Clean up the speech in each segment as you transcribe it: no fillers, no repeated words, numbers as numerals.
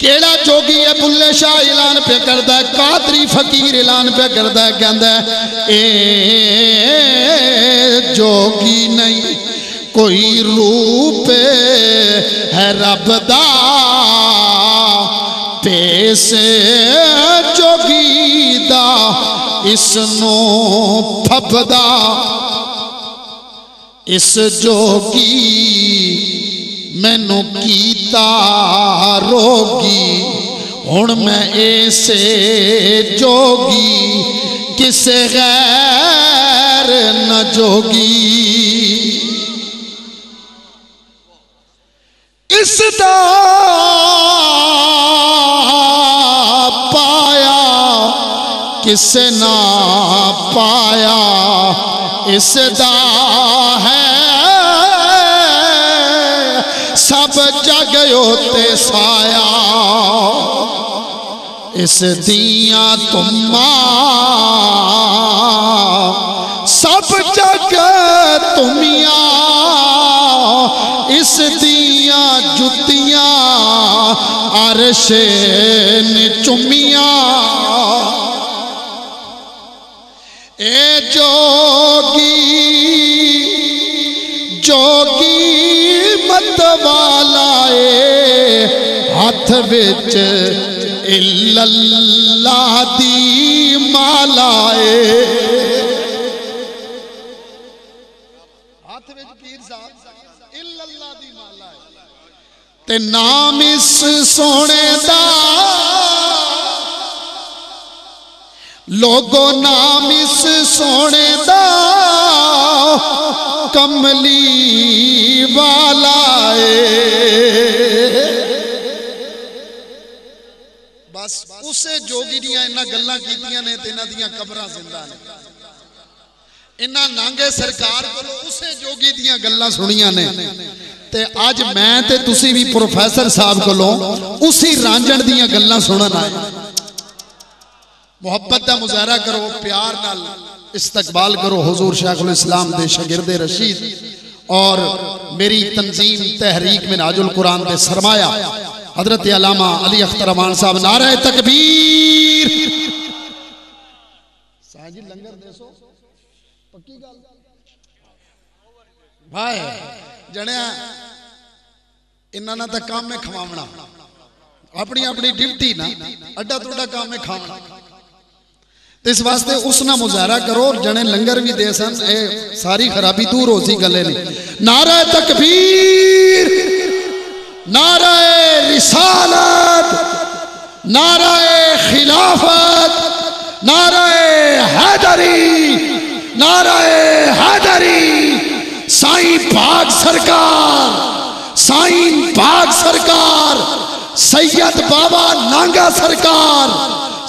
केड़ा जोगी है बुल्ले शाह ऐलान पे करदा है, कादरी फकीर ऐलान पे करदा है, कहंदा है ए जोगी नहीं कोई रूप है रब दा पेश जोगी दा इसनू फबदा इस जोगी मैनू कीता रोगी हुण मैं ऐसे जोगी किसे गैर न जोगी इसदा पाया किसे ना पाया इसदा है सब जग होते साया इस दिया तुमा सब जग तुमिया इस दिया जुतियां अरशे ने चुमिया ए जोगी जोगी मत वाला हाथ विच इल्लल्लाह दी माला हाथ विच पीर साहब इल्लल्लाह दी माला ते नाम इस सोने दा लोगो नाम इस सोने दा कमली वाला बस उसे जोगी दियां इन्हां गल्लां कीतियां ने ते इन्हां दियां कबरां जिंदा ने इन्हां नांगे सरकार कोलों उसे जोगी दियां गल्लां सुनियां ने ते अज मैं ते तुसी भी प्रोफेसर साहब कोलों उसी रांझण दियां गल्लां सुनन आए मोहब्बत का मुजाहरा करो प्यार नाल इस्तकबाल करो हुजूर शेखुल इस्लाम दे शागिर्दे रशीद और मेरी तंजीम तहरीक मिनाजुल कुरान दे सरमाया हजरत अल्लामा अली अख्तर अमान साहब नारे तकबीर साजी लंगर देसो पक्की गल भाई जणिया इन्हां दा तां काम है खवावना अपनी अपनी ड्यूटी ना अड्डा तोड़ा काम है खावना इस वास्ते उसना मुजाहरा करो जने लंगर भी दे सन सारी खराबी दूर हो सी गले ने नारा तकबीर नारा रिसालत नारा खिलाफत नारा हैदरी साईं पाक सरकार साईं पाक सरकार सैयद बाबा नांगा सरकार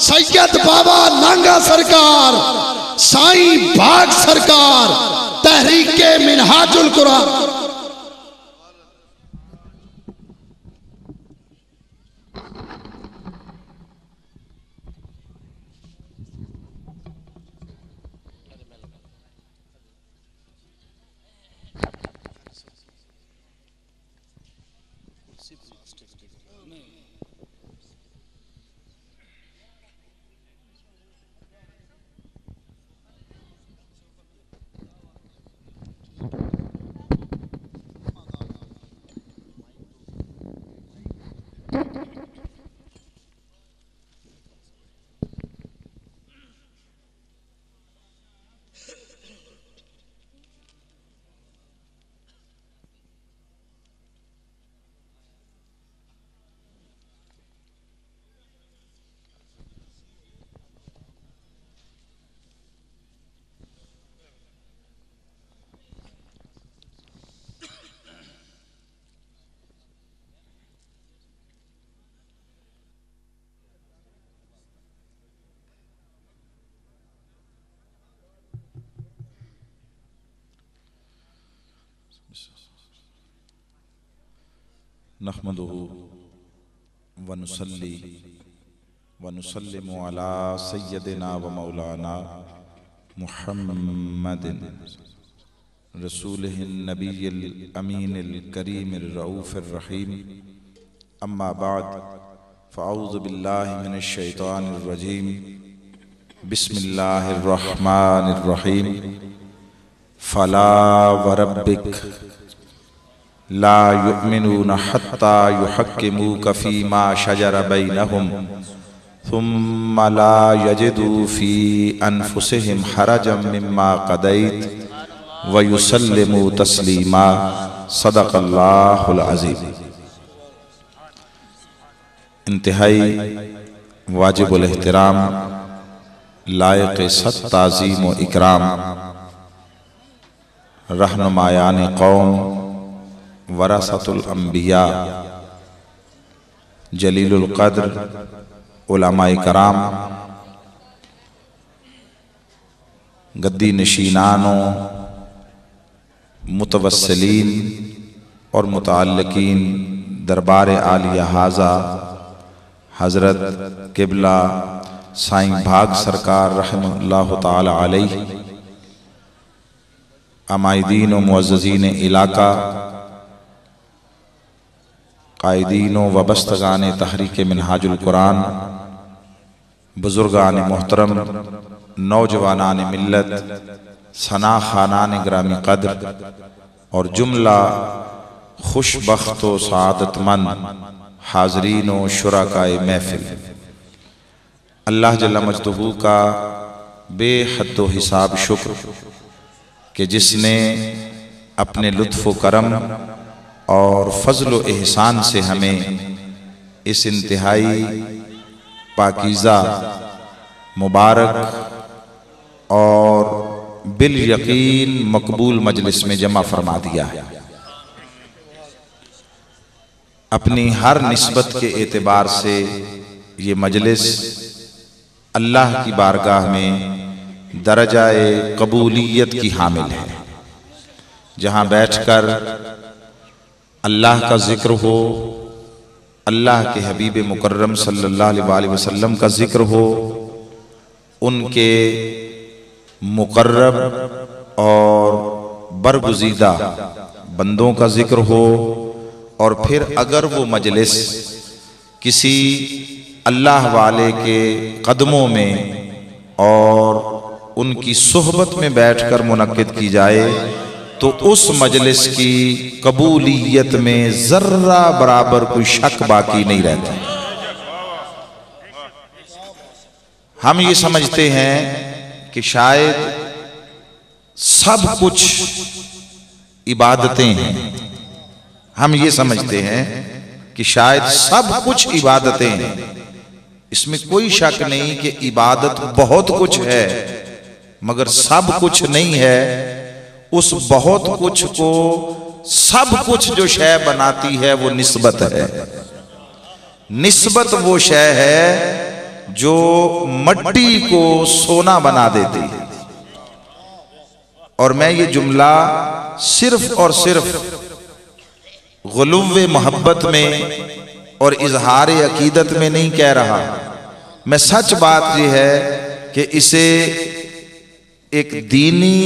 सैयद बाबा नांगा सरकार साईं बाग सरकार तहरीके मिनहाजुल कुरान नहमदुहु व नुसल्ली व नुसल्लिमु अला सय्यदिना व मौलाना मुहम्मदिन रसूलिहिन नबिय्यिल अमीनिल करीमिर रऊफिर रहीम अम्मा बाद फ़अऊज़ु बिल्लाहि मिनश शैतानिर रजीम बिस्मिल्लाहिर रहमानिर रहीम फ़ला वरब्बिक ला युमिनूना हत्ता युहक्किमूका फ़ीमा शजर बैनहुम सुम्मा ला यजिदू फ़ी अनफुसिहिम हरजम मिम्मा क़दैत व युसल्लिमू तस्लीमा। सदक़ल्लाहुल अज़ीम। इंतहाई वाजिबुल एहतराम, लायक सत ताज़ीम व इकराम रहनुमायान कौम, वरसतुल अंबिया, जलीलुल क़द्र उलमाए कराम, गद्दी नशीनानों, मुतवस्सिलीन और मुतअल्लिकीन दरबार आलिया हाज़ा हज़रत क़िबला साईं भाग सरकार रहमतुल्लाह ताला अलैहि, अमाइदीन व मुअज़्ज़ज़ीन इलाका, कायदीन व वबस्तगान तहरीक मिनहाजुल कुरान, बुजुर्गान मोहतरम, नौजवानान मिल्लत, सना खानान ग्रामी क़द्र और जुमला खुशबख्त व सआदतमंद हाज़रीन व शुरकाए महफिल, अल्लाह जल्ल मजदहू का बेहद व हिसाब शुक्र कि जिसने अपने लुत्फ़ व करम और फ़ज़्ल व एहसान से हमें इस इंतहाई पाकीज़ा, मुबारक और बिल यकीन मकबूल मजलिस में जमा फरमा दिया है। अपनी हर निस्बत के एतबार से ये मजलिस अल्लाह की बारगाह में दरजाए कबूलियत की हामिल है, जहाँ बैठकर अल्लाह का जिक्र हो, अल्लाह के हबीब मुकर्रम सल्लल्लाहु अलैहि वसल्लम का जिक्र हो, उनके मुकर्रब और बरगुज़ीदा बंदों का जिक्र हो, और फिर अगर वो मजलिस किसी अल्लाह वाले के कदमों में और उनकी सोहबत में बैठकर मुनक्किद की जाए तो उस मजलिस की कबूलियत में जर्रा बराबर कोई शक बाकी नहीं रहता। हम ये समझते हैं कि शायद सब कुछ इबादतें हैं, हम ये समझते हैं कि शायद सब कुछ इबादतें हैं। इसमें कोई शक नहीं कि इबादत बहुत कुछ है, मगर सब कुछ नहीं है। उस बहुत कुछ को सब कुछ जो शय बनाती है वो निस्बत है। निस्बत वो शय है जो मट्टी को सोना बना देती है। और मैं ये जुमला सिर्फ और सिर्फ गुलुव्वे मोहब्बत में और इजहार अकीदत में नहीं कह रहा। मैं सच बात यह है कि इसे एक दीनी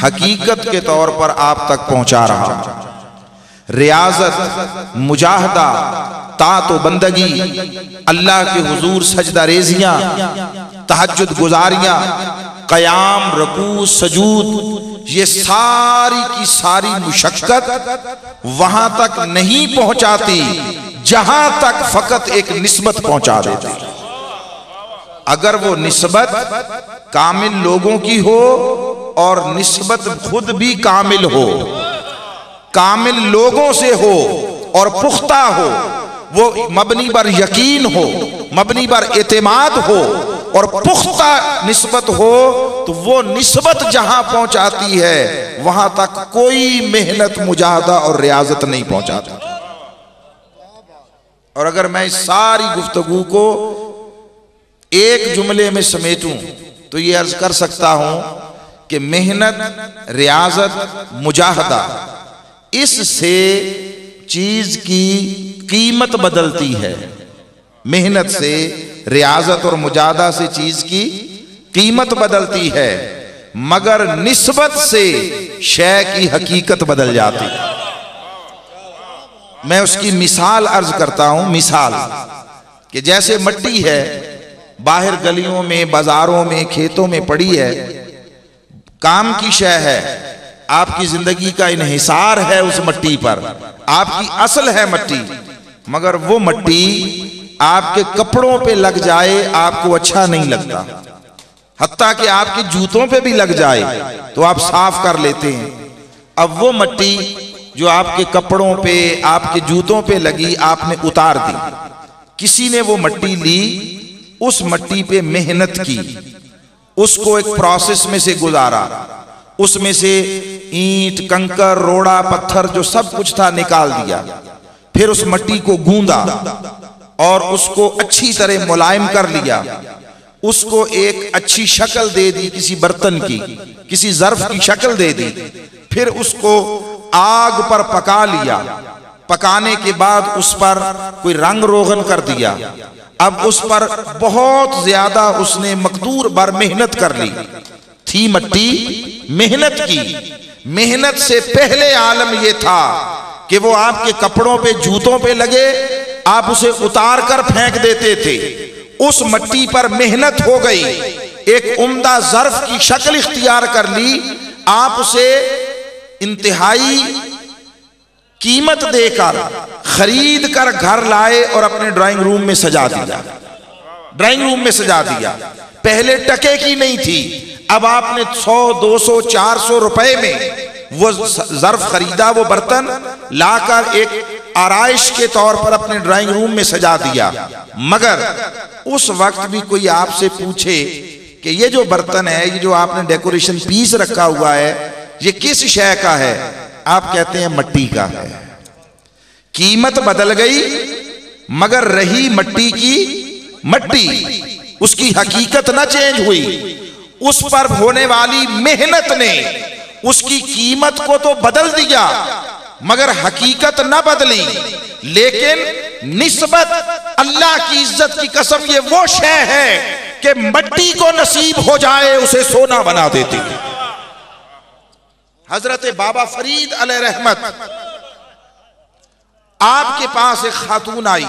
हकीकत के तौर पर आप तक पहुंचा रहा हूं। रियाजत, मुजाहदा, तातो बंदगी, अल्लाह के हुजूर सजदा रेजियां, तहज्जुद गुजारियां, कयाम, रकू, सजूद, ये सारी की सारी मुशक्कत वहां तक नहीं पहुंचाती जहां तक फकत एक निस्बत पहुंचा देती। अगर वो निस्बत कामिल लोगों की हो और निस्बत खुद भी कामिल हो, कामिल लोगों से हो और पुख्ता हो, वो मबनी पर यकीन हो, मबनी पर एतमाद हो और पुख्ता निस्बत हो, तो वो निस्बत जहां पहुंचाती है वहां तक कोई मेहनत, मुजाहदा और रियाजत नहीं पहुंचाती। और अगर मैं इस सारी गुफ्तगू को एक जुमले में समेटूं तो ये अर्ज कर सकता हूं कि मेहनत, रियाजत, मुजाहदा, इससे चीज की कीमत बदलती है। मेहनत से, रियाजत और मुजाहदा से चीज की कीमत बदलती है, मगर निस्बत से शय की हकीकत बदल जाती है। मैं उसकी मिसाल अर्ज करता हूं। मिसाल, कि जैसे मट्टी है बाहर गलियों में, बाजारों में, खेतों में पड़ी है, काम की शय है, आपकी जिंदगी का इन्हिसार है उस मट्टी पर, आपकी असल है मट्टी, मगर वो मट्टी आपके कपड़ों पे लग जाए आपको अच्छा नहीं लगता, हत्ता कि आपके जूतों पे भी लग जाए तो आप साफ कर लेते हैं। अब वो मट्टी जो आपके कपड़ों पे, आपके जूतों पे लगी, आपने उतार दी। किसी ने वो मट्टी ली, उस मट्टी पे मेहनत की, उसको एक प्रोसेस में से गुजारा, उसमें से ईंट, कंकर, रोड़ा, पत्थर जो सब कुछ था निकाल दिया, फिर उस मट्टी को गूंदा और उसको अच्छी तरह मुलायम कर लिया, उसको एक अच्छी शक्ल दे दी, किसी बर्तन की, किसी ज़र्फ की शक्ल दे दी, फिर उसको आग पर पका लिया। पकाने के बाद उस पर कोई रंग रोगन कर दिया। अब उस पर बहुत ज्यादा उसने मकदूर बर मेहनत कर ली थी, मट्टी मेहनत की। मेहनत से पहले आलम यह था कि वो आपके कपड़ों पे, जूतों पे लगे, आप उसे उतार कर फेंक देते थे। उस मट्टी पर मेहनत हो गई, एक उम्दा ज़र्फ की शक्ल इख्तियार कर ली, आप उसे इंतहाई कीमत देकर खरीद कर घर लाए और अपने ड्राइंग रूम में सजा दिया। ड्राइंग रूम में सजा दिया। पहले टके की नहीं थी, अब आपने 100, 200, 400 रुपए में वो ज़र्फ खरीदा, वो बर्तन लाकर एक आराइश के तौर पर अपने ड्राइंग रूम में सजा दिया। मगर उस वक्त भी कोई आपसे पूछे कि ये जो बर्तन है, ये जो आपने डेकोरेशन पीस रखा हुआ है, ये किस शय का है? आप कहते हैं मट्टी का है। कीमत बदल गई मगर रही मट्टी की मट्टी, उसकी हकीकत ना चेंज हुई। उस पर होने वाली मेहनत ने उसकी कीमत को तो बदल दिया मगर हकीकत ना बदली। लेकिन निस्बत अल्लाह की इज्जत की कसम, ये वो शय है कि मट्टी को नसीब हो जाए उसे सोना बना देती है। हजरत बाबा फरीद अलैहि रहमत, आपके पास एक खातून आई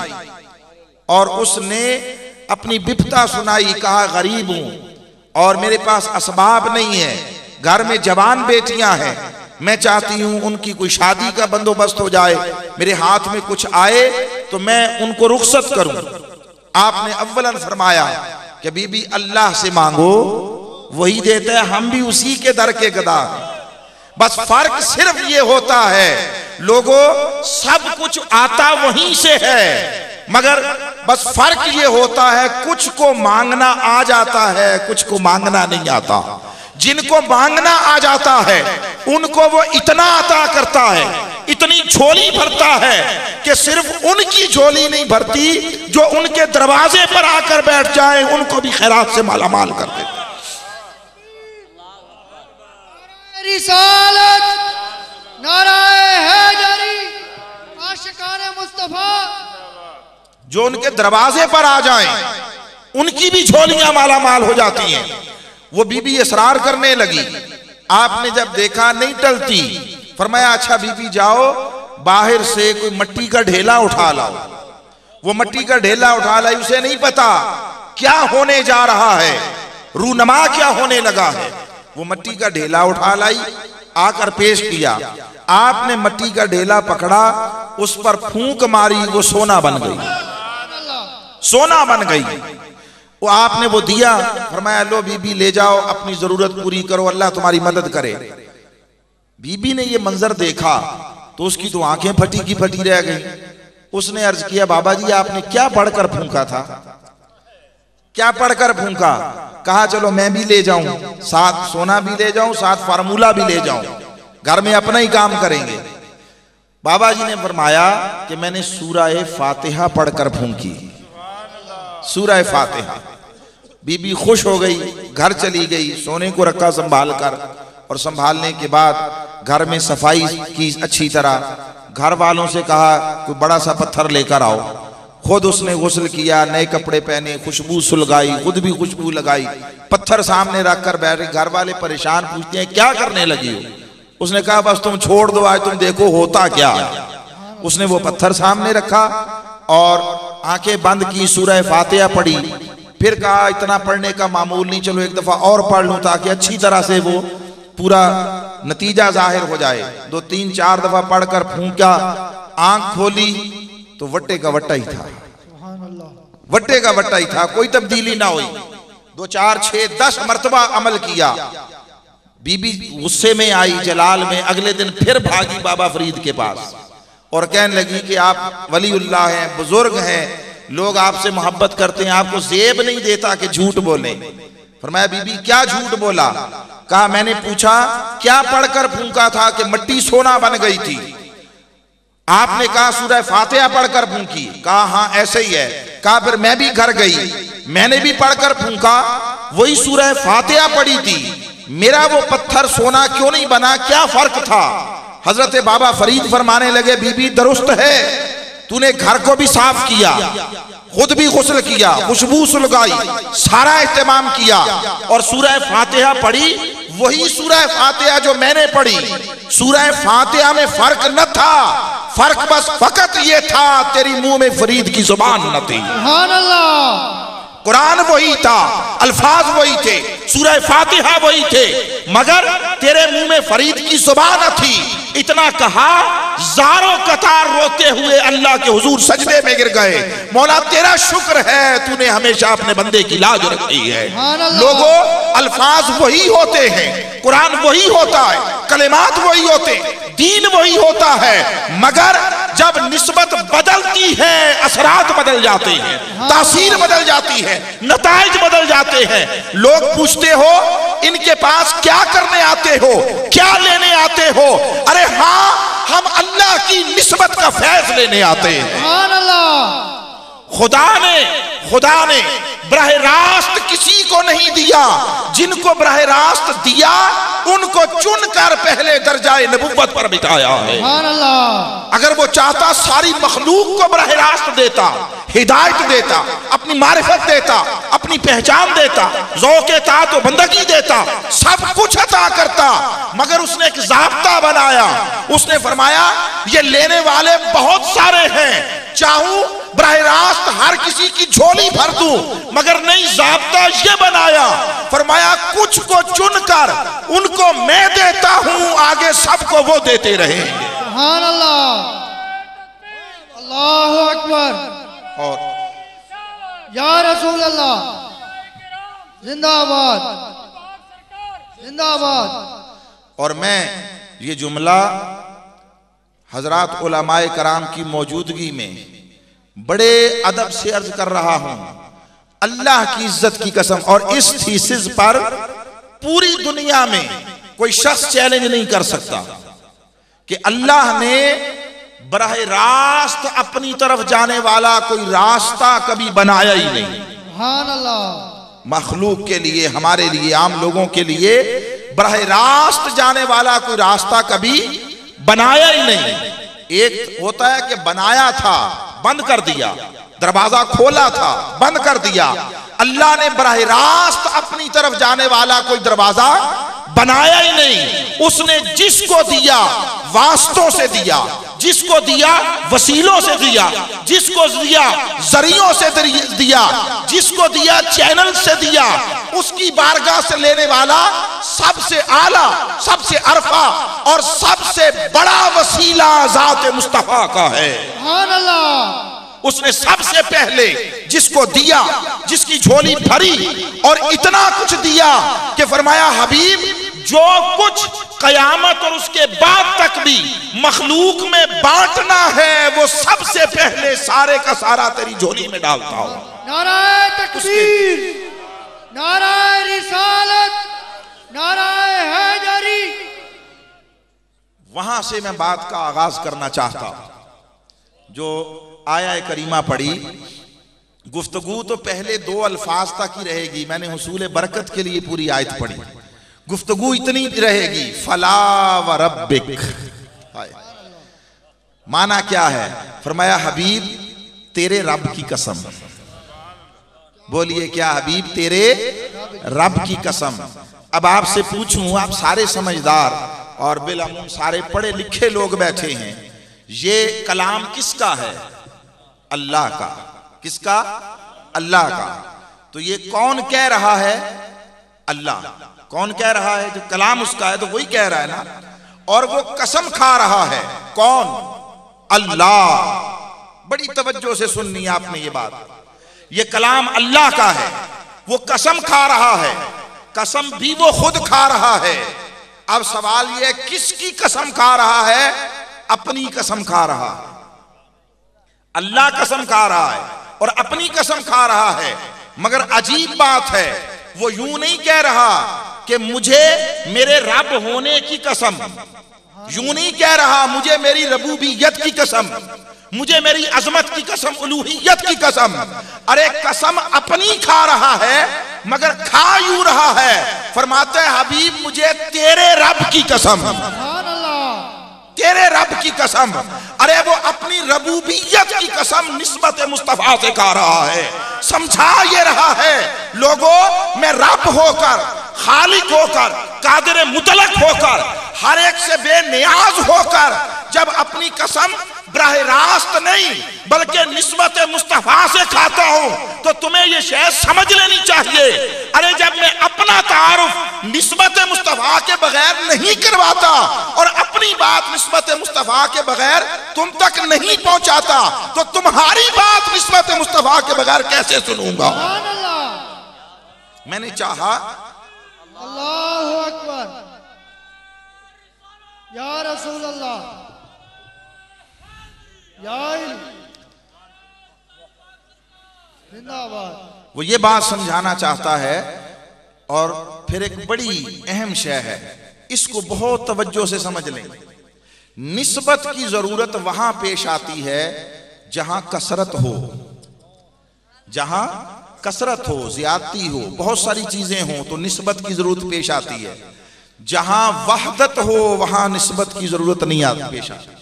और उसने अपनी बिपता सुनाई। कहा गरीब हूं और मेरे पास असबाब नहीं है, घर में जवान बेटियां हैं, मैं चाहती हूं उनकी कोई शादी का बंदोबस्त हो जाए, मेरे हाथ में कुछ आए तो मैं उनको रुखसत करूं। आपने अव्वलन फरमाया कि बीबी अल्लाह से मांगो, वही देता है, हम भी उसी के दर के गदा हैं। बस फर्क सिर्फ ये होता है, लोगों सब कुछ आता वहीं से है, मगर बस फर्क ये होता है कुछ को मांगना आ जाता है, कुछ को मांगना नहीं आता। जिनको मांगना आ जाता है उनको वो इतना अता करता है, इतनी झोली भरता है कि सिर्फ उनकी झोली नहीं भरती, जो उनके दरवाजे पर आकर बैठ जाए उनको भी खैरात से मालामाल कर देता। रिसालत, नाराए हैदरी, आशिकाने मुस्तफा, जो उनके दरवाजे पर आ जाएं उनकी भी झोलियां मालामाल हो जाती हैं। वो बीबी इसरार करने लगी। आपने जब देखा नहीं टलती, फरमाया अच्छा बीबी जाओ बाहर से कोई मट्टी का ढेला उठा लाओ। वो मट्टी का ढेला उठा लाई, उसे नहीं पता क्या होने जा रहा है, रूनमा क्या होने लगा है। वो मट्टी का ढेला उठा लाई, आकर पेश किया। आपने मट्टी का ढेला पकड़ा, उस पर फूंक मारी, वो सोना बन गई, सोना बन गई। वो आपने वो दिया, फरमाया लो बीबी ले जाओ, अपनी जरूरत पूरी करो, अल्लाह तुम्हारी मदद करे। बीबी ने ये मंजर देखा तो उसकी तो आंखें फटी की फटी रह गई। उसने अर्ज किया बाबा जी आपने क्या पढ़कर फूंका था, क्या पढ़कर फूंका? कहा चलो मैं भी ले जाऊं, साथ सोना भी ले जाऊं, साथ फार्मूला भी ले जाऊं, घर में अपना ही काम करेंगे। बाबा जी ने फरमाया कि मैंने सूरह फातिहा पढ़कर फूंकी, सूरह फातिहा। बीबी खुश हो गई, घर चली गई, सोने को रखा संभाल कर, और संभालने के बाद घर में सफाई की अच्छी तरह। घर वालों से कहा कोई बड़ा सा पत्थर लेकर आओ। खुद उसने गुस्ल किया, नए कपड़े पहने, खुशबू सुलगाई, खुद भी खुशबू लगाई, पत्थर सामने रखकर बैठे। घर वाले परेशान, पूछते हैं क्या करने लगी हो? उसने कहा बस तुम छोड़ दो, आज तुम देखो होता क्या है। उसने वो पत्थर सामने रखा और आंखें बंद की, सूरह फातिहा पढ़ी, फिर कहा इतना पढ़ने का मामूल नहीं, चलो एक दफा और पढ़ लूं ताकि अच्छी तरह से वो पूरा नतीजा जाहिर हो जाए। 2 3 4 दफा पढ़कर फूंका, आंख खोली तो वट्टे का वट्टा ही था, वट्टे का वट्टा ही था, कोई तब्दीली ना हुई। 2 4 6 10 मरतबा अमल किया। बीबी गुस्से में आई, जलाल में। अगले दिन फिर भागी बाबा फरीद के पास और कहने लगी कि आप वलीउल्लाह हैं, बुजुर्ग हैं, लोग आपसे मोहब्बत करते हैं, आपको जेब नहीं देता कि झूठ बोले। फरमाया बीबी क्या झूठ बोला? कहा मैंने पूछा क्या पढ़कर फूंका था कि मिट्टी सोना बन गई थी? आपने कहा सूरह फातिहा पढ़कर फूंकी। कहा हाँ ऐसे ही है। कहा फिर मैं भी घर गई, मैंने भी पढ़कर फूंका, वही सूरह फातिहा पढ़ी थी, मेरा वो पत्थर सोना क्यों नहीं बना, क्या फर्क था? हजरत बाबा फरीद फरमाने लगे बीबी दुरुस्त है, तूने घर को भी साफ किया, खुद भी गुस्ल किया, खुशबू सुलगाई, सारा इत्तेमाम किया और सूरह फातिहा पढ़ी, वही सूरह फातिहा जो मैंने पढ़ी। सूरह फातिहा में फर्क न था, फर्क बस फकत ये था तेरी मुंह में फरीद की जुबान न थी। सुभान अल्लाह। कुरान वही था, अल्फाज वही थे, सूरह फातिहा वही थे, मगर तेरे मुंह में फरीद की जुबान थी। इतना कहा, ज़ारों कतार रोते हुए अल्लाह के हुजूर सजदे में गिर गए। मौला तेरा शुक्र है, तूने हमेशा अपने बंदे की लाज रखी है। लोगों, अल्फाज वही होते हैं, कुरान वही होता है, कलिमात वही होते, दीन वही होता है, मगर जब निस्बत बदलती है असरात बदल जाते हैं, तासीर बदल जाती है, नताइज बदल जाते हैं। लोग पूछते हो इनके पास क्या करने आते हो, क्या लेने आते हो? अरे हाँ, हम अल्लाह की निस्बत का फैज लेने आते हैं। सुभान अल्लाह। खुदा ने बरह रास्त किसी को नहीं दिया, जिनको बरह रास्त दिया उनको चुनकर पहले दर्जाए नबुव्वत पर बिठाया है। सुभान अल्लाह। अगर वो चाहता सारी मखलूक को बरह रास्त देता, हिदायत देता, अपनी मारिफत देता, अपनी पहचान देता, ज़ौक़े ताअत व बंदगी देता, सब कुछ अता करता, मगर उसने एक ज़ाब्ता बनाया। उसने फरमाया ये लेने वाले बहुत सारे हैं, चाहूं बरह रास्त हर किसी की झोली भर दूं, मगर नहीं, ज़ाब्ता ये बनाया, फरमाया कुछ को चुनकर उनको मैं देता हूं, आगे सबको वो देते रहेंगे। सुभान अल्लाह। अल्लाहु अकबर। और या रसूल अल्लाह, जिंदाबाद जिंदाबाद। और मैं ये जुमला हजरात उलमाए कराम की मौजूदगी में बड़े अदब से अर्ज कर रहा हूं, अल्लाह की इज्जत की कसम। और इस थीसिस पर पूरी दुनिया में कोई शख्स चैलेंज नहीं कर सकता कि अल्लाह ने बराह रास्त अपनी तरफ जाने वाला कोई रास्ता कभी बनाया ही नहीं। सुभान अल्लाह। मखलूक के लिए, हमारे लिए, आम लोगों के लिए बराह रास्त जाने वाला कोई रास्ता कभी बनाया ही नहीं। एक होता है कि बनाया था, बंद कर दिया, दरवाजा खोला था, बंद कर दिया। अल्लाह ने बराह रास्त अपनी तरफ जाने वाला कोई दरवाजा बनाया ही नहीं। उसने जिसको दिया वास्तों से दिया, जिसको दिया वसीलों से दिया, जिसको दिया जरियों से दिया, जिसको दिया चैनल से दिया, उसकी बारगाह से लेने वाला सबसे आला, सबसे अरफा और सबसे बड़ा वसीला ज़ात मुस्तफा का है। सुभान अल्लाह। उसने सबसे पहले जिसको दिया, जिसकी झोली भरी और इतना कुछ दिया कि फरमाया हबीब जो कुछ कयामत और उसके बाद तक भी मखलूक में बांटना है वो सबसे पहले सारे का सारा तेरी झोली में डालता हूं। नाराए तकबीर, नाराए रिसालत, नाराए हैदरी। वहां से मैं बात का आगाज करना चाहता हूं। जो आया करीमा पढ़ी, गुफ्तगू तो पहले 2 अल्फाज तक ही रहेगी, मैंने हुसूल बरकत के लिए पूरी आयत पढ़ी। गुफ्तगू इतनी रहेगी, फला व रब्बिक। माना क्या है? फरमाया हबीब तेरे रब की कसम। बोलिए क्या हबीब तेरे रब की कसम। अब आपसे पूछूं, आप सारे समझदार और बिलामुम सारे पढ़े लिखे लोग बैठे हैं, ये कलाम किसका है? अल्लाह का। किसका? अल्लाह का। तो ये कौन कह रहा है? अल्लाह। कौन कह रहा है? जो कलाम उसका है तो वही कह रहा है ना। और वो कसम खा रहा है। कौन? अल्लाह। बड़ी तवज्जो से सुननी है आपने ये बात। ये कलाम अल्लाह का है, वो कसम खा रहा है, कसम भी वो खुद खा रहा है। अब सवाल ये, किसकी कसम खा रहा है? अपनी कसम खा रहा है। अल्लाह कसम खा रहा है और अपनी कसम खा रहा है। मगर अजीब बात है, वो यूं नहीं कह रहा कि मुझे मेरे रब होने की कसम, यूं नहीं कह रहा मुझे मेरी रबूबियत की कसम, मुझे मेरी अजमत की कसम, उलूहियत की कसम। अरे कसम अपनी खा रहा है, मगर खा यूं रहा है। फरमाते हैं हबीब मुझे तेरे रब की कसम, तेरे रब की कसम। अरे वो अपनी रबूबियत की कसम निस्बत मुस्तफा से खा रहा है। समझा ये रहा है लोगों, मैं रब होकर, खालिक होकर, कादिर मुतलक होकर, हर एक से बेनियाज होकर जब अपनी कसम बराह रास्त नहीं बल्कि निस्बत मुस्तफा से खाता हूं तो तुम्हें यह शय समझ लेनी चाहिए। अरे जब मैं अपना तारुफ निस्बत मुस्तफा के बगैर नहीं करवाता और अपनी बात निस्बत मुस्तफा के बगैर तुम तक नहीं पहुंचाता तो तुम्हारी बात निस्बत मुस्तफा के बगैर कैसे सुनूंगा? मैंने चाहा अल्लाहु अकबर या रसूल अल्लाह जिंदाबाद। वो ये बात समझाना चाहता है। और फिर एक बड़ी अहम शय है, इसको बहुत तवज्जो से समझ लें। निस्बत की जरूरत वहां पेश आती है जहां कसरत हो, जहां कसरत हो, ज्यादती हो, बहुत सारी चीजें हो तो निस्बत की जरूरत पेश आती है। जहां वहदत हो वहां निस्बत की जरूरत नहीं आती पेश आती।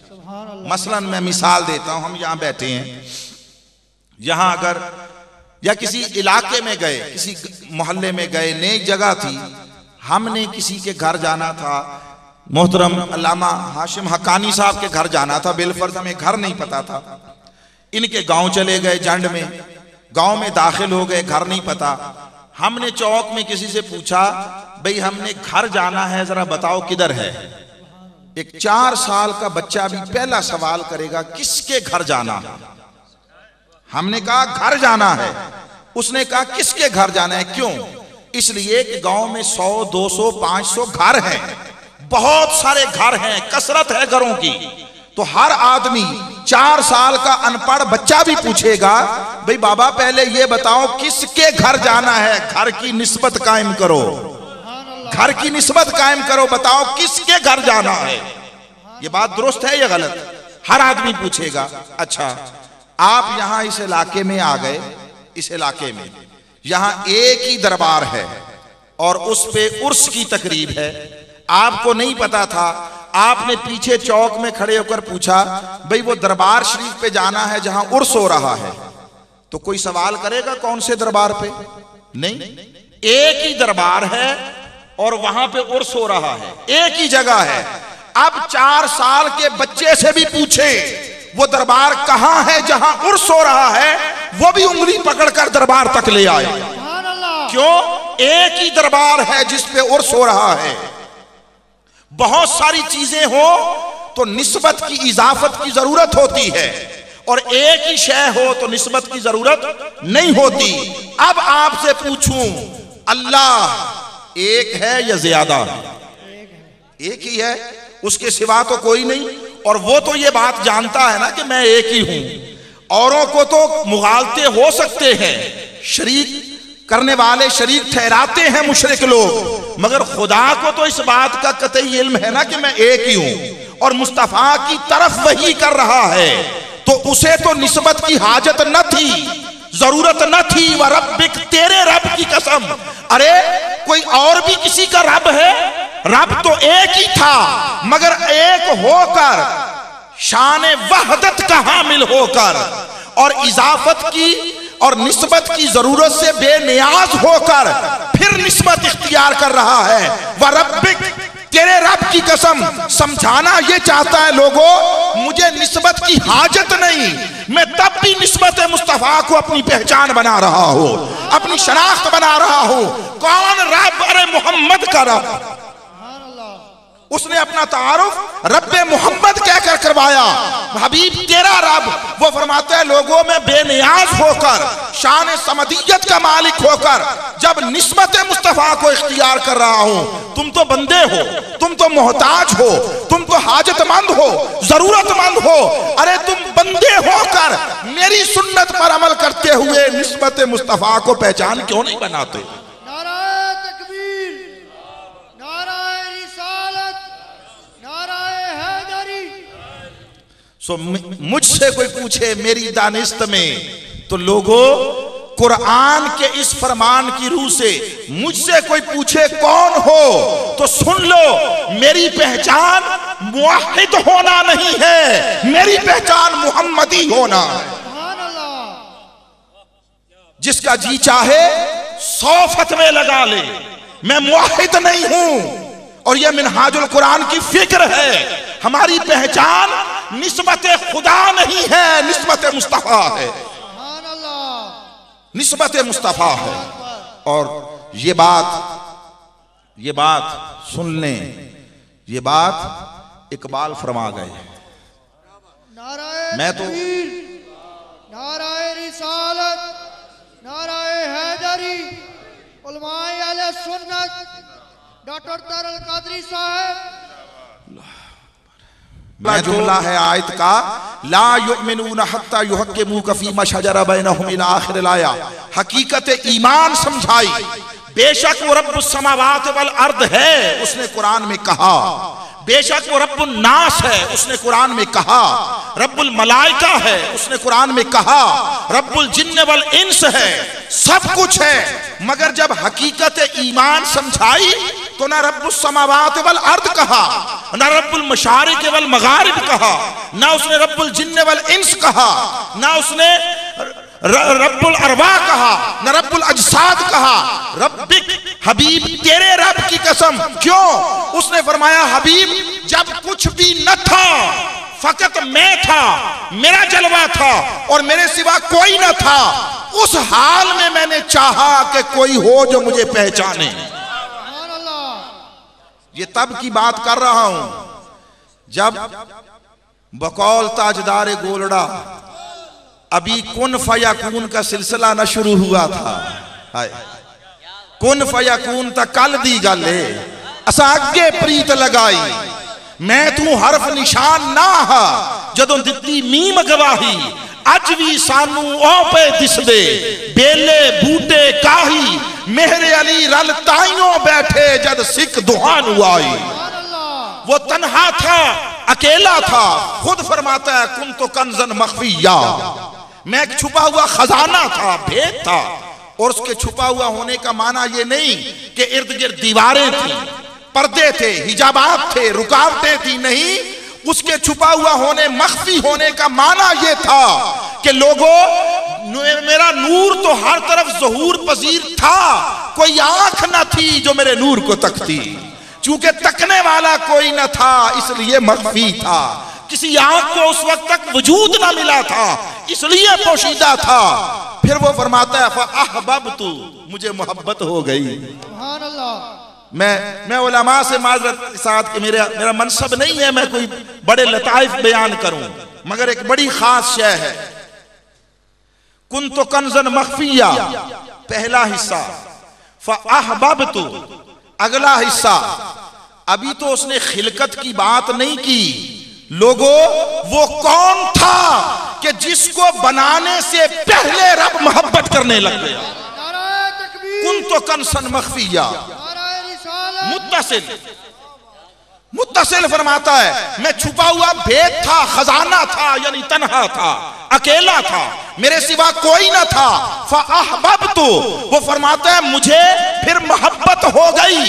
मसलन मैं मिसाल देता हूं, हम यहां बैठे हैं, यहां अगर या किसी इलाके में गए, किसी मोहल्ले में गए, नई जगह थी, हमने किसी के घर जाना था, मोहतरम अल्लामा हाशिम हक्कानी साहब के घर जाना था, बिलफर्ज हमें घर नहीं पता था, इनके गांव चले गए, जंड में गांव में दाखिल हो गए, घर नहीं पता। हमने चौक में किसी से पूछा भाई हमने घर जाना है, जरा बताओ किधर है। एक 4 साल का बच्चा भी पहला सवाल करेगा किसके घर जाना है। हमने कहा घर जाना है, उसने कहा किसके घर जाना है? क्यों? इसलिए कि गांव में 100, 200, 500 घर हैं, बहुत सारे घर हैं, कसरत है घरों की। तो हर आदमी 4 साल का अनपढ़ बच्चा भी पूछेगा भाई बाबा पहले ये बताओ किसके घर जाना है, घर की निस्बत कायम करो, घर की निस्बत कायम करो, बताओ किसके घर जाना है। ये बात दुरुस्त है या गलत? हर आदमी पूछेगा। अच्छा, आप यहां इस इलाके में आ गए, इस इलाके में यहां एक ही दरबार है और उस पे उर्स की तकरीब है, आपको नहीं पता था, आपने पीछे चौक में खड़े होकर पूछा भाई वो दरबार शरीफ पे जाना है जहां उर्स हो रहा है, तो कोई सवाल करेगा कौन से दरबार पे? नहीं, एक ही दरबार है और वहां पे उर्स हो रहा है, एक ही जगह है। अब 4 साल के बच्चे से भी पूछे वो दरबार कहां है जहां उर्स हो रहा है, वो भी उंगली पकड़कर दरबार तक ले आए। क्यों? एक ही दरबार है जिस पे उर्स हो रहा है। बहुत सारी चीजें हो तो निस्बत की इजाफत की जरूरत होती है और एक ही शय हो तो निस्बत की जरूरत नहीं होती। अब आपसे पूछूं अल्लाह एक है या ज्यादा? एक ही है, उसके सिवा तो कोई नहीं। और वो तो ये बात जानता है ना कि मैं एक ही हूं। औरों को तो मुगालते हो सकते हैं, शरीक करने वाले शरीक ठहराते हैं मुशरिक लोग, मगर खुदा को तो इस बात का कतई इल्म है ना कि मैं एक ही हूं और मुस्तफा की तरफ वही कर रहा है, तो उसे तो निस्बत की हाजत न थी, जरूरत न थी। व रब्बिक, तेरे रब की कसम। अरे कोई और भी किसी का रब है? रब तो एक ही था, मगर एक होकर शान वहदत का हामिल होकर और इजाफत की और निस्बत की जरूरत से बेनियाज होकर फिर निस्बत इख्तियार कर रहा है। व रब्बिक, तेरे रब की कसम, समझाना ये चाहता है लोगों, मुझे निस्बत की हाजत नहीं, मैं तब भी निस्बत मुस्तफा को अपनी पहचान बना रहा हूं, अपनी शनाख्त बना रहा हूं। कौन रब? अरे मोहम्मद का रब। उसने अपना तारुफ रब्बे मोहम्मद कहकर करवाया, हबीब तेरा रब। वो फरमाते हैं लोगों में बेनियाज होकर, शान समदियत का मालिक होकर जब निस्बत मुस्तफा को इख्तियार कर रहा हूं, तुम तो बंदे हो, तुम तो मोहताज हो, तुम तो हाजतमंद हो, जरूरतमंद हो। अरे तुम बंदे होकर मेरी सुन्नत पर अमल करते हुए निस्बत मुस्तफा को पहचान क्यों नहीं बनाते? सो मुझसे कोई पूछे मेरी दानिस्त में, तो लोगों कुरान के इस फरमान की रूह से मुझसे कोई पूछे कौन हो, तो सुन लो, मेरी पहचान मुवाहिद होना नहीं है, मेरी पहचान मुहम्मदी होना है। जिसका जी चाहे 100 फतवे लगा ले, मैं मुवाहिद नहीं हूं। और यह मिनहाजुल कुरान की फिक्र है। हमारी पहचान निस्बत खुदा नहीं है, निस्बत मुस्तफा है, निस्बत मुस्तफा है। और ये बात सुन लें, ये बात इकबाल फरमा गए। मैं तो नाराए रिसालत, नाराए हैदरी, उलमाए अहले सुन्नत, डॉक्टर तरल कादरी साहब। जुमला है आयत का, ला युमिनूना हत्ता युहक्किमूका फीमा शजरा बैनहुम इला आखिर आया। हकीकत ईमान समझाई। बेशक वो रब्बुस समावात वल अर्द है, उसने कुरान में कहा। बेशक वो रब्बुन नास है, उसने कुरान में कहा। रब्बुल मलाइका है, उसने कुरान में कहा। रब्बुल जिन्न वल इंस है, सब कुछ है। मगर जब हकीकत ईमान समझाई तो ना रब्बुस समावात वल अर्द कहा, ना रब्बुल मशारिक वल मगारिब कहा, ना उसने रब्बुल जिन्न वल इंस कहा, ना उसने रब्बुल अरवा कहा, ना रब्बुल अजसाद कहा। रब्बिक, हबीब तेरे रब की कसम। क्यों? उसने फरमाया हबीब जब कुछ भी न था, फकत मैं था, मेरा जलवा था और मेरे सिवा कोई न था, उस हाल में मैंने चाहा कि कोई हो जो मुझे पहचाने। ये तब की बात कर रहा हूं जब बकौल ताजदार गोलड़ा अभी कुन फयाकून का सिलसिला न शुरू हुआ था। हाय कुन फयाकून तक कल दी गल है, असा अगे प्रीत लगाई, मैं तू हरफ निशान ना हा जदों दिती मीम गवाही, अज भी सानू ओ पे दिसदे बेले बूटे काही, मेहरे अली रल ताइयों बैठे जद सिख दुहान आई। वो तन्हा था, अकेला था। खुद फरमाता है कुन तो कंजन मखफिया, मैं एक छुपा हुआ खजाना था, भेद था। और उसके छुपा हुआ होने का माना यह नहीं कि इर्द गिर्द दीवारें थी, पर्दे थे, हिजाबात थे, रुकावटें थी, नहीं। उसके छुपा हुआ होने, मख्फी होने का माना यह था कि लोगों मेरा नूर तो हर तरफ ज़हूर पजीर था, कोई आंख न थी जो मेरे नूर को तकती। चूंकि तकने वाला कोई न था इसलिए मख्फी था, किसी आंख को उस वक्त तक वजूद ना मिला था इसलिए पोशीदा था। फिर वो फरमाता है फ़अहबब्तु, मुझे मोहब्बत हो गई। मैं उलमा से माजरत के साथ कि मेरा मनसब नहीं है मैं कोई बड़े लताइफ बयान करूं, मगर एक बड़ी खास शय है। कुन तो कंजन मख्फिया पहला हिस्सा, फ़अहबब्तु अगला हिस्सा। अभी तो उसने खिलकत की बात नहीं की। लोगों वो कौन था कि जिसको बनाने से पहले रब मोहब्बत करने लग गया। कुन तो कंसन मख्फिया, मुत्तसिल फरमाता है मैं छुपा हुआ भेद था, खजाना था, यानी तन्हा था, अकेला था, मेरे सिवा कोई ना था। फ़अहबब्तु, वो फरमाता है मुझे फिर मोहब्बत हो गई।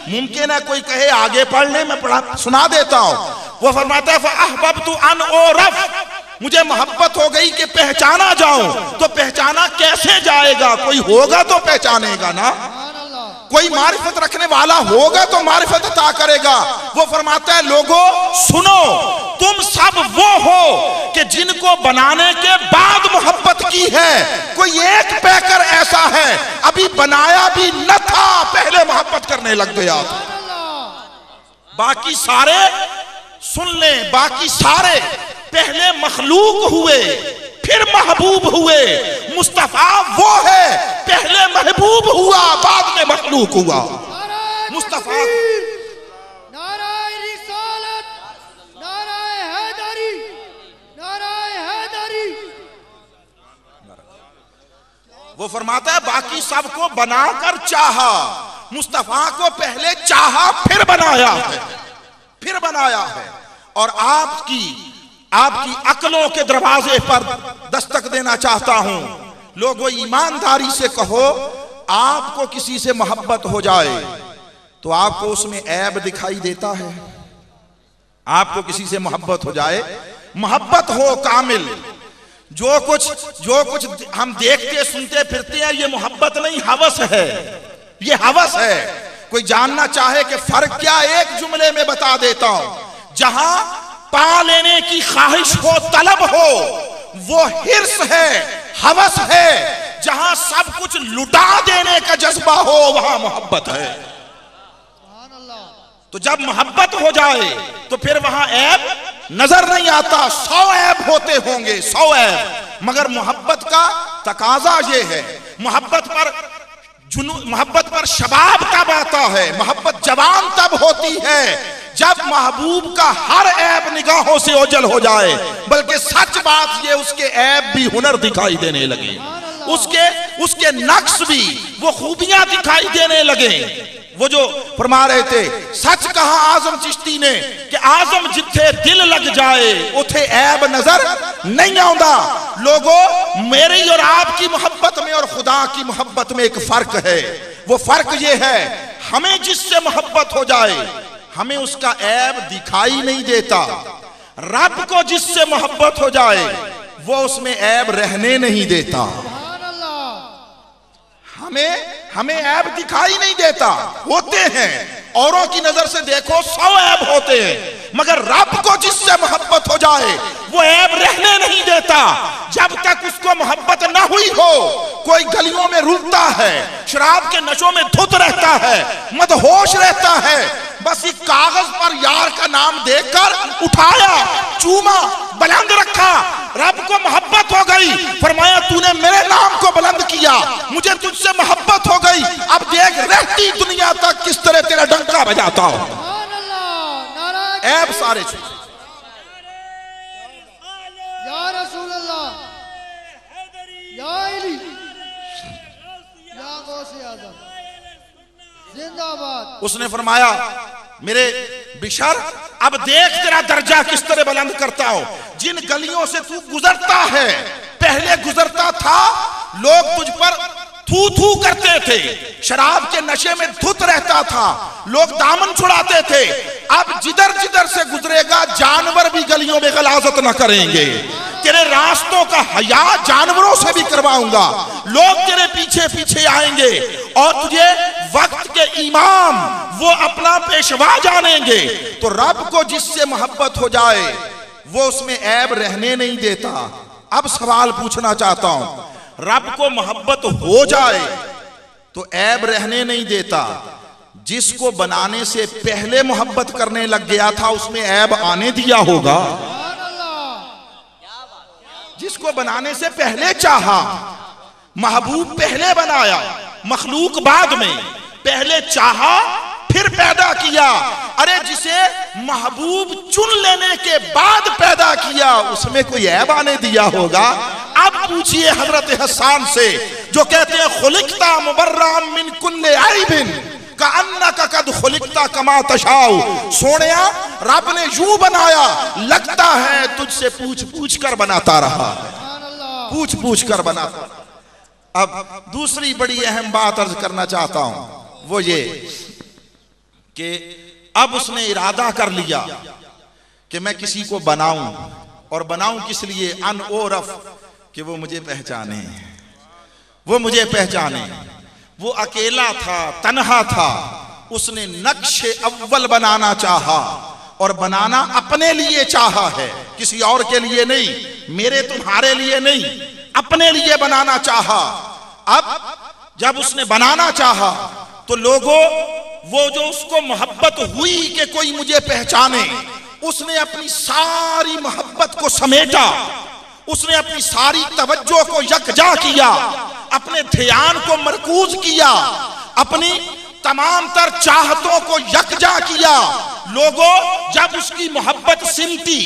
मुमकिन है कोई कहे आगे पढ़ ले, मैं पढ़ा सुना देता हूं। वो फरमाता है फ़अहबब्तु अन उरफ़, मुझे मोहब्बत हो गई कि पहचाना जाऊं। तो पहचाना कैसे जाएगा? कोई होगा तो पहचानेगा ना। कोई मारिफत रखने वाला होगा तो मारिफत अता करेगा। वो फरमाता है लोगों सुनो, तुम सब वो हो कि जिनको बनाने के बाद मोहब्बत की है। कोई एक पैकर ऐसा है अभी बनाया भी न था, पहले मोहब्बत करने लग गया था। बाकी सारे सुन लें, बाकी सारे पहले मखलूक हुए फिर महबूब हुए। मुस्तफा वो है पहले महबूब हुआ बाद में मखलूक हुआ। मुस्तफा नाराए रिसालत, नाराए हैदरी, नाराए हैदरी। वो फरमाता है बाकी सबको बनाकर चाहा, मुस्तफा को पहले चाहा फिर बनाया है, फिर बनाया है। और आपकी अक्लों के दरवाजे पर दस्तक देना चाहता हूं। लोगों ईमानदारी से कहो, आपको किसी से मोहब्बत हो जाए तो आपको उसमें ऐब दिखाई देता है? आपको किसी से मोहब्बत हो जाए, मोहब्बत हो कामिल, जो कुछ हम देखते सुनते फिरते हैं ये मोहब्बत नहीं, हवस है, ये हवस है। कोई जानना चाहे कि फर्क क्या, एक जुमले में बता देता हूं। जहां पा लेने की ख्वाहिश हो, तलब हो, वो हिर्स है, हवस है। जहां सब कुछ लुटा देने का जज्बा हो वहां मोहब्बत है। तो जब मोहब्बत हो जाए तो फिर वहां ऐब नजर नहीं आता। 100 ऐब होते होंगे, 100 ऐब, मगर मोहब्बत का तकाजा ये है। मोहब्बत पर शबाब तब आता है, मोहब्बत जवान तब होती है जब महबूब का हर ऐब निगाहों से ओझल हो जाए। बल्कि सच बात ये, उसके ऐब भी हुनर दिखाई देने लगे, उसके नक्श भी, वो खूबियां दिखाई देने लगे। वो जो फरमा रहे थे, सच कहा आजम चिश्ती ने कि आजम जिथे दिल लग जाए उथे ऐब नजर नहीं आउंदा। लोगों, मेरी और आपकी मोहब्बत में और खुदा की मोहब्बत में एक फर्क है। वो फर्क ये है, हमें जिससे मोहब्बत हो जाए हमें उसका ऐब दिखाई नहीं देता। रब को जिससे मोहब्बत हो जाए वो उसमें ऐब रहने नहीं देता। हमें ऐब दिखाई नहीं देता, होते हैं, औरों की नजर से देखो 100 ऐब होते हैं, मगर रब को जिससे मोहब्बत हो जाए वो ऐब रहने नहीं देता। जब तक उसको मोहब्बत ना हुई हो, कोई गलियों में रुलता है, शराब के नशों में धुत रहता है, मदहोश रहता है, बस एक कागज पर यार का नाम देखकर उठाया, चूमा, बुलंद रखा, रब को मोहब्बत हो गई, फरमाया तूने मेरे नाम को बुलंद किया, मुझे तुझसे मोहब्बत हो गई, अब देख रहती दुनिया तक किस तरह तेरा डंका बजाता हो। ऐब सारे छूटे। या रसूल अल्लाह, या इली, या गौसे आज़म, जिंदाबाद। उसने फरमाया मेरे बिशर, अब देख तेरा दर्जा किस तरह बुलंद करता हो। जिन गलियों से तू गुजरता है, पहले गुजरता था लोग तुझ पर थू थू करते थे, शराब के नशे में धुत रहता था, लोग दामन छुड़ाते थे। अब जिधर जिधर से गुजरेगा जानवर भी गलियों में गलाजत न करेंगे। तेरे रास्तों का हया जानवरों से भी करवाऊंगा, लोग तेरे पीछे पीछे आएंगे और तुझे वक्त के इमाम, वो अपना पेशवा जानेंगे। तो रब को जिससे मोहब्बत हो जाए वो उसमें ऐब रहने नहीं देता। अब सवाल पूछना चाहता हूं, रब को मोहब्बत हो जाए तो ऐब रहने नहीं देता, जिसको बनाने से पहले मोहब्बत करने लग गया था उसमें ऐब आने दिया होगा? जिसको बनाने से पहले चाहा, महबूब पहले बनाया, मखलूक बाद में, पहले चाहा फिर पैदा किया। अरे जिसे महबूब चुन लेने के बाद पैदा किया उसमें कोई ऐब आने दिया होगा? अब पूछिए हजरत हसन से जो कहते हैं खुलिकता मुबर्राम मिन कुल्ले ऐबिन का अन्ना का कद खुलिकता कमा तशाऊ। सोनिया, रब ने यूं बनाया लगता है तुझसे पूछ पूछ कर बनाता रहा, पूछ पूछ कर बनाता। अब दूसरी बड़ी अहम बात अर्ज करना चाहता हूं, वो ये कि अब उसने इरादा कर लिया कि मैं किसी को बनाऊं, और बनाऊं किस लिए? अन ओरफ, कि वो मुझे पहचाने, वो मुझे पहचाने। वो अकेला था, तन्हा था, उसने नक्शे अव्वल बनाना चाहा और बनाना अपने लिए चाहा है, किसी और के लिए नहीं, मेरे तुम्हारे लिए नहीं, अपने लिए बनाना चाहा। अब जब उसने बनाना चाहा तो लोगों, वो जो उसको मोहब्बत हुई कि कोई मुझे पहचाने, उसने अपनी सारी मोहब्बत को समेटा, उसने अपनी सारी तवज्जो को यकजा किया, अपने ध्यान को मरकूज किया, अपनी तमाम तर चाहतों को यकजा किया। लोगों, जब उसकी मोहब्बत सिमटी,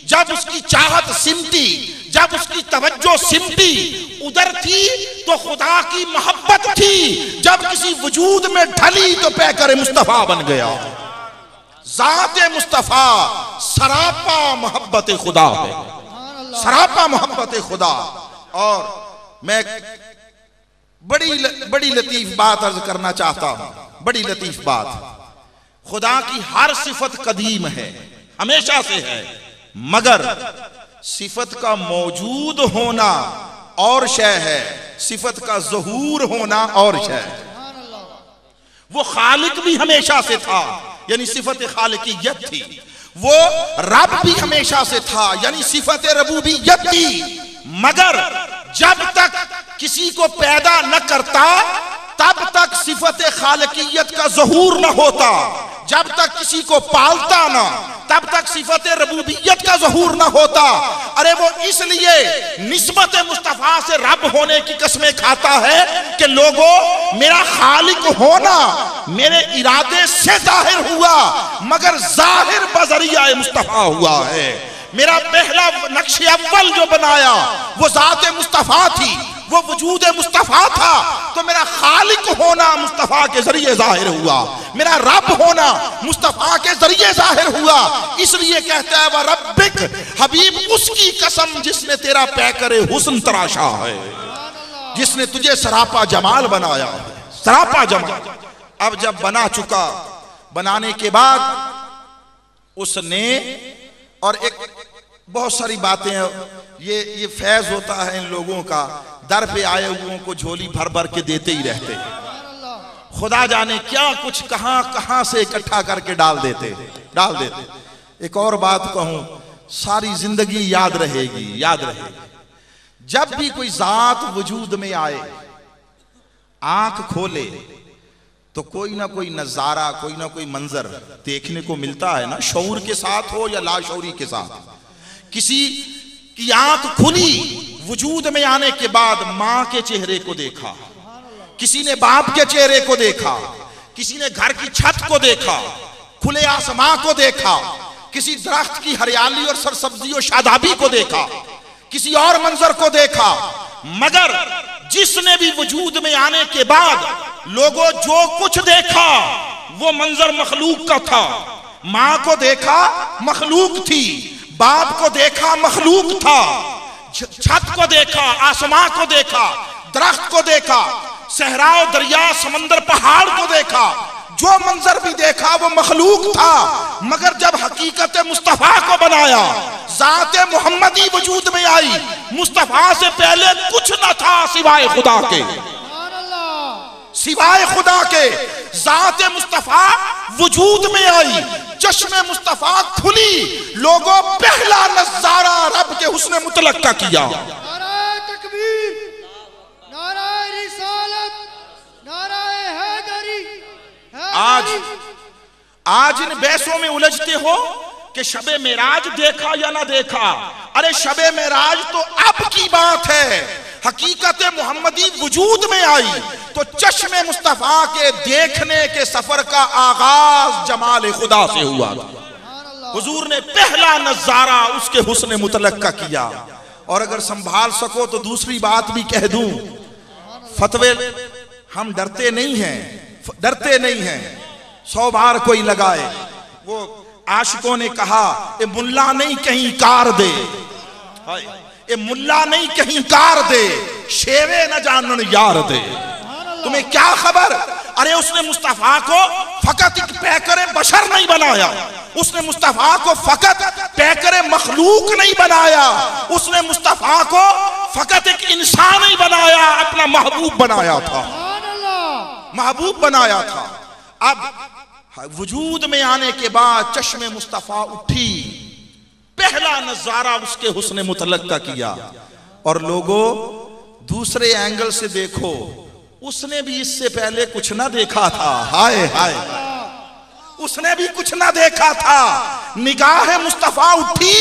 जब उसकी चाहत सिमटी, जब उसकी तवज्जो सिमटी, उधर थी तो खुदा की मोहब्बत थी, जब किसी वजूद में ढली तो पैकर मुस्तफा बन गया। जाते मुस्तफा सरापा मोहब्बत खुदा है, सरापा मोहब्बत खुदा। और मैं बड़ी लतीफ बात अर्ज करना चाहता हूं, बड़ी लतीफ बात। खुदा की हर सिफत कदीम है, हमेशा से है, मगर सिफत का मौजूद होना और शय है, सिफत का ज़हूर होना और शय। वो खालिक भी हमेशा से था, यानी सिफत खालिकियत थी। वो रब भी हमेशा से था, यानी सिफत रबूबियत थी। मगर जब तक किसी को पैदा न करता तब तक सिफत खालिकियत का ज़हूर न होता, जब तक किसी को पालता ना तब तक सिफत रबूबियत का ज़हूर न होता। अरे वो इसलिए निस्बत मुस्तफा से रब होने की कसमें खाता है कि लोगों, मेरा खालिक होना मेरे इरादे से जाहिर हुआ, मगर जाहिर बजरिया मुस्तफा हुआ है। मेरा पहला नक्शे अव्वल जो बनाया वो ज़ात मुस्तफा थी, वो वजूद मुस्तफा था, तो मेरा खालिक होना मुस्तफा के जरिए जाहिर हुआ, मेरा रब होना मुस्तफा के जरिए जाहिर हुआ। इसलिए कहता है वह रब्बिक, हबीब उसकी कसम जिसने तेरा पैकरे हुस्न तराशा है, जिसने तुझे सरापा जमाल बनाया है, सरापा जमाल। अब जब बना चुका, बनाने के बाद उसने, और एक बहुत सारी बातें, ये फैज होता है इन लोगों का, दर पे आए हुओं को झोली भर भर के देते ही रहते, खुदा जाने क्या कुछ कहां कहां से इकट्ठा करके डाल देते। एक और बात कहूं, सारी जिंदगी याद रहेगी, याद रहेगी। जब भी कोई जात वजूद में आए, आंख खोले तो कोई ना कोई नजारा, कोई ना कोई मंजर देखने को मिलता है ना, शऊर के साथ हो या लाशऊरी के साथ। किसी की आंख खुली वजूद में आने के बाद, मां के चेहरे को देखा, किसी ने बाप के चेहरे को देखा, किसी ने घर की छत को देखा, खुले आसमां को देखा, किसी दरख्त की हरियाली और सरसब्जी और शादाबी को देखा, किसी और मंजर को देखा। मगर जिसने भी वजूद में आने के बाद लोगों जो कुछ देखा वो मंजर मखलूक का था। मां को देखा मखलूक थी, बाप को देखा मखलूक था, छत को देखा, आसमां को देखा, दरख्त को देखा, सहरा दरिया समंदर पहाड़ को देखा, जो मंजर भी देखा वो मखलूक था। मगर जब हकीकत मुस्तफा को बनाया, ज़ाते मोहम्मदी वजूद में आई, मुस्तफा से पहले कुछ न था सिवाय खुदा के, सिवाय खुदा के। ज़ाते मुस्तफा वजूद में आई, चश्मे मुस्तफा खुली, लोगों पहला नज़ारा रब के हुस्न मुतलक का किया। नाराए तकबीर, नाराए रिसालत, नाराए हैदरी। आज इन बहसों में उलझते हो कि शबे मेराज देखा या ना देखा। अरे शबे मेराज तो अब की बात है, हकीकत मोहम्मदी वजूद में आई तो चश्मे मुस्तफा के देखने के सफर का आगाज जमाल खुदा से हुआ। हुजूर ने पहला नजारा उसके हुस्न मुतलक का किया। और अगर संभाल सको तो दूसरी बात भी कह दूं, फतवे हम डरते नहीं हैं, 100 बार कोई लगाए। वो आशिकों ने कहा ए मुल्ला नहीं कहीं कार दे, ए मुल्ला नहीं कहीं कार दे, शेवे न जानन यार दे। तुम्हें क्या खबर? अरे उसने मुस्तफा को फकत एक पैकरे बशर नहीं बनाया, उसने मुस्तफा को फकत पैकरे मखलूक नहीं बनाया, उसने मुस्तफा को फकत एक इंसान नहीं बनाया, अपना महबूब बनाया था। महबूब बनाया था। अब वजूद में आने के बाद चश्मे मुस्तफा उठी, पहला नजारा उसके हुस्न मुतलक का किया। और लोगों दूसरे एंगल से देखो, उसने भी इससे पहले कुछ ना देखा था। हाय हाय, उसने भी कुछ ना देखा था। निगाह मुस्तफा उठी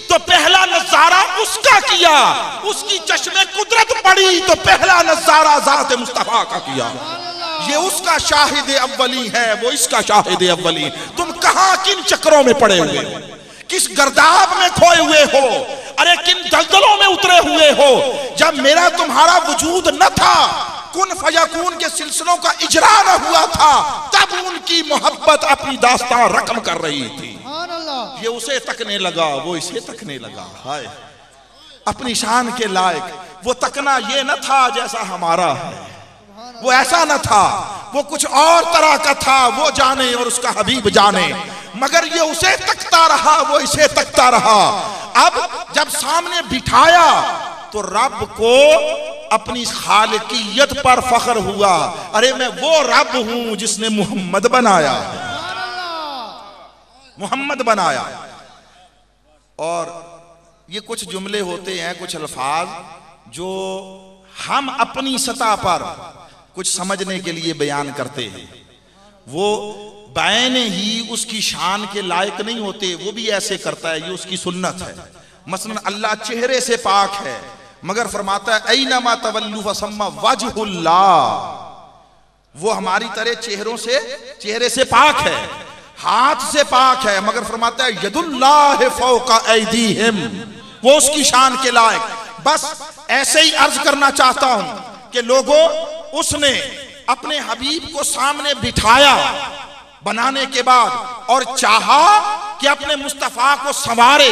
तो पहला नजारा उसका किया, उसकी चश्मे कुदरत पड़ी तो पहला नजारा जात मुस्तफा का किया। ये उसका शाहिद अव्वली है, वो इसका शाहिद अव्वली। तुम कहां किन चक्रों में पड़े हुए हो, किस गर्दाब में खोए हुए हो, अरे किन दलदलों में उतरे हुए हो। जब मेरा तुम्हारा वजूद न था, कुन फयकून के सिलसिलों का इजरा न हुआ था, तब उनकी मोहब्बत अपनी दास्तां रकम कर रही थी। ये उसे तकने लगा, वो इसे तकने लगा। हाय, अपनी शान के लायक वो तकना ये न था जैसा हमारा है, वो ऐसा न था, वो कुछ और तरह का था। वो जाने और उसका हबीब जाने, मगर ये उसे तकता रहा, वो इसे तकता रहा। अब जब सामने बिठाया तो रब को अपनी खालिकियत पर फख्र हुआ। अरे मैं वो रब हूं जिसने मोहम्मद बनाया, मोहम्मद बनाया। और ये कुछ जुमले होते हैं, कुछ अल्फाज जो हम अपनी सतह पर कुछ समझने के लिए बयान करते हैं, वो बैन ही उसकी शान के लायक नहीं होते। वो भी ऐसे करता है, ये उसकी सुन्नत है। मसलन अल्लाह चेहरे से पाक है, मगर फरमाता है ऐनमा तवल्लु फसम्मा वजहुल्लाह। वो हमारी तरह चेहरे से पाक है, हाथ से पाक है, मगर फरमाता है यदुल्लाह फौका ऐदीहिम, वो उसकी शान के लायक। बस ऐसे ही अर्ज करना चाहता हूं कि लोगों, उसने अपने हबीब को सामने बिठाया बनाने के बाद और चाहा कि अपने मुस्तफा को संवारे,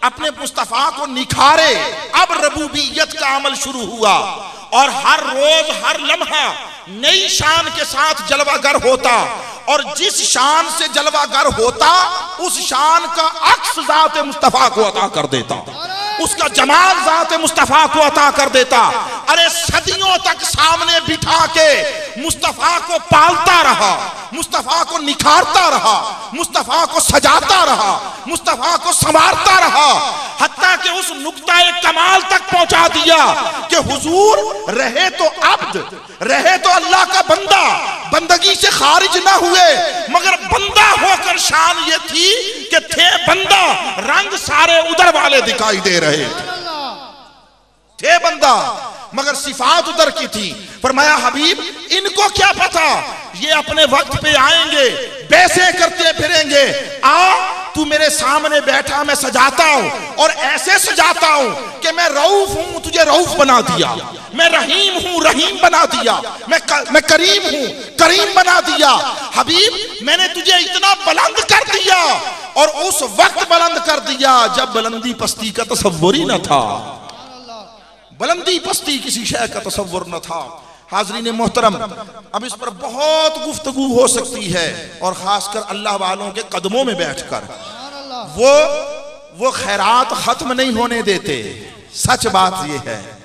अपने मुस्तफा को निखारे। अब रबूबियत का अमल शुरू हुआ और हर रोज हर लम्हा नई शान के साथ जलवागर होता, और जिस शान से जलवागर होता उस शान का अक्स जात मुस्तफा को अता कर देता, उसका जमाल जात मुस्तफा को अता कर देता। अरे सदियों तक सामने बिठा के मुस्तफा को पालता रहा, मुस्तफा को निखारता रहा, मुस्तफा को सजाता रहा, मुस्तफा को संवारता रहा, हत्ता कि उस नुक्ताए कमाल तक पहुंचा दिया कि हुजूर रहे तो अब्द, रहे तो अल्लाह का बंदा, बंदगी से खारिज ना हुए, मगर बंदा होकर शान ये थी कि थे बंदा, रंग सारे उधर वाले दिखाई दे रहे थे बंदा, मगर सिफात उधर की थी। फरमाया हबीब इनको क्या पता, ये अपने वक्त पे आएंगे, बैसे करते फिरेंगे। आ तू मेरे सामने बैठा, मैं सजाता हूं और ऐसे सजाता हूं कि मैं रऊफ हूं, तुझे रऊफ बना दिया, मैं रहीम हूं, रहीम बना दिया, मैं करीम हूं, करीम बना दिया। हबीब मैंने तुझे इतना बुलंद कर दिया, और उस वक्त बुलंद कर दिया जब बुलंदी पस्ती का तसव्वुर ही न था, बुलंदी पस्ती किसी शय का तसव्वुर न था। हाज़रीन मोहतरम, अब इस पर बहुत गुफ्तगू हो सकती है, और खासकर अल्लाह वालों के कदमों में बैठकर वो खैरात खत्म नहीं होने देते। सच बात ये है,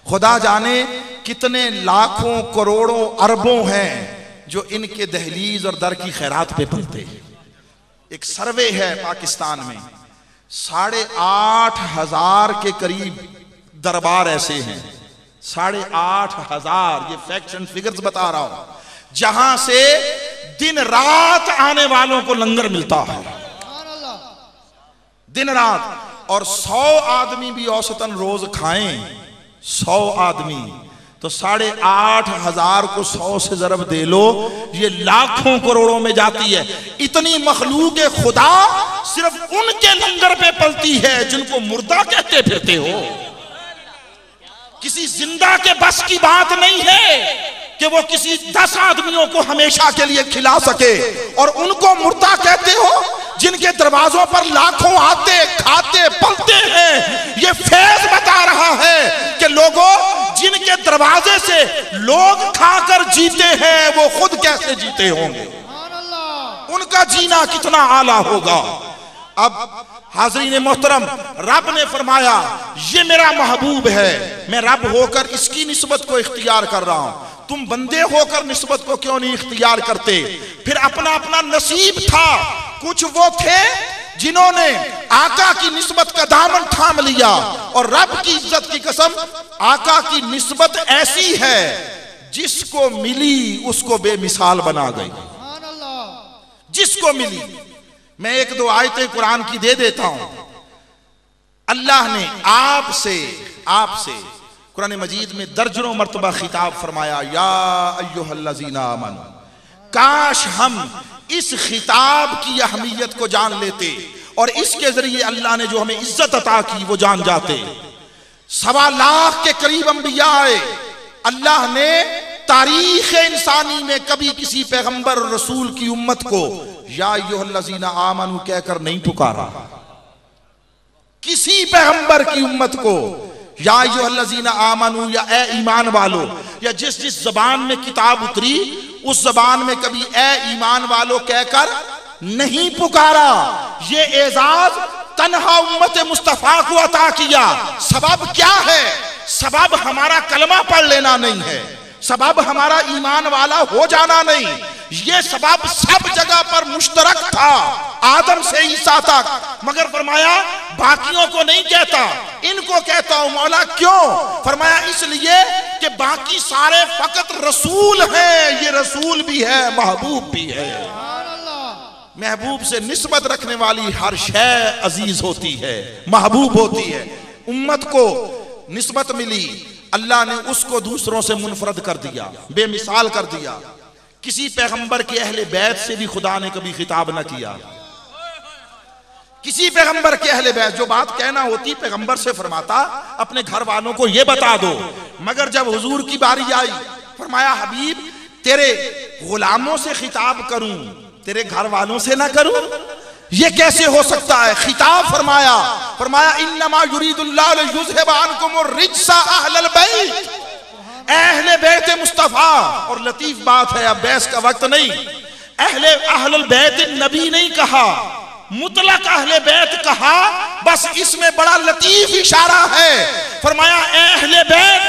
खुदा जाने कितने लाखों करोड़ों अरबों हैं जो इनके दहलीज और दर की खैरात पे पलते हैं। एक सर्वे है पाकिस्तान में, 8,500 के करीब दरबार ऐसे हैं, 8,500, ये फैक्ट्स एंड फिगर्स बता रहा हूं, जहां से दिन रात आने वालों को लंगर मिलता है, दिन रात। और 100 आदमी भी औसतन रोज खाएं, 100 आदमी, तो 8,500 को 100 से जरब दे लो, ये लाखों करोड़ों में जाती है। इतनी मखलूक खुदा सिर्फ उनके लंगर पे पलती है जिनको मुर्दा कहते फिरते हो। किसी जिंदा के बस की बात नहीं है कि वो किसी 10 आदमियों को हमेशा के लिए खिला सके, और उनको मुर्दा कहते हो जिनके दरवाजों पर लाखों आते खाते पलते हैं। ये फैज बता रहा है कि लोगों जिनके दरवाजे से लोग खाकर जीते हैं वो खुद कैसे जीते होंगे, उनका जीना कितना आला होगा। अब हाज़रीन मोहतरम, रब ने फरमाया ये मेरा महबूब है, मैं रब होकर इसकी निस्बत को इख्तियार कर रहा हूं। तुम बंदे होकर निस्बत को क्यों नहीं इख्तियार करते? फिर अपना अपना नसीब था। कुछ वो थे जिन्होंने आका की निस्बत का दामन थाम लिया, और रब की इज्जत की कसम, आका की निस्बत ऐसी है जिसको मिली उसको बेमिसाल बना गई। जिसको मिली। मैं एक दो आयतें कुरान की दे देता हूं। अल्लाह ने आपसे कुरान मजीद में दर्जनों मर्तबा खिताब फरमाया, या अय्युहल्लज़ीना आमनू। काश हम इस खिताब की अहमियत को जान लेते और इसके जरिए अल्लाह ने जो हमें इज्जत अता की वो जान जाते। 1.25 लाख के करीब अंबिया आए। अल्लाह ने तारीख इंसानी में कभी किसी पैगंबर और रसूल की उम्मत को या अय्युहल्लज़ीना आमनू कहकर नहीं पुकारा। किसी पैगंबर की उम्मत को या अय्युहल्लज़ीना आमनू या ए ईमान वालो, या जिस जिस जबान में किताब उतरी उस जबान में कभी ए ईमान वालो कहकर नहीं पुकारा। ये एजाज तन्हा उम्मत मुस्तफा को अता किया। सबब क्या है? सबब हमारा कलमा पढ़ लेना नहीं है, सबब हमारा ईमान वाला हो जाना नहीं। ये सबब सब जगह पर मुश्तरक था, आदम से ईसा तक। मगर फरमाया बाकियों को नहीं कहता, इनको कहता हूं। मौला क्यों? फरमाया इसलिए कि बाकी सारे फकत रसूल हैं, ये रसूल भी है, महबूब भी है। महबूब से निस्बत रखने वाली हर शय अजीज होती है, महबूब होती है। उम्मत को निस्बत मिली, अल्लाह ने उसको दूसरों से मुनफरद कर दिया, बेमिसाल कर दिया। किसी पैगंबर के अहले बैत से भी खुदा ने कभी खिताब न किया। किसी पैगंबर के अहले बैत, जो बात कहना होती पैगंबर से फरमाता अपने घर वालों को ये बता दो। मगर जब हुजूर की बारी आई, फरमाया हबीब तेरे गुलामों से खिताब करूं, तेरे घर वालों से ना करूं? ये कैसे हो सकता है? खिताब फरमाया इन्नमा युरीदुल्लाहु लियुज़हिबा अन्कुमुर रिज्सा अहलल बैत, अहले बैत मुस्तफा। और लतीफ बात है, अब बहस का वक्त नहीं। अहलुल बैत नबी नहीं कहा, मुतलक अहले बैत कहा, बस इसमें बड़ा लतीफ इशारा है। फरमाया अहले बैत,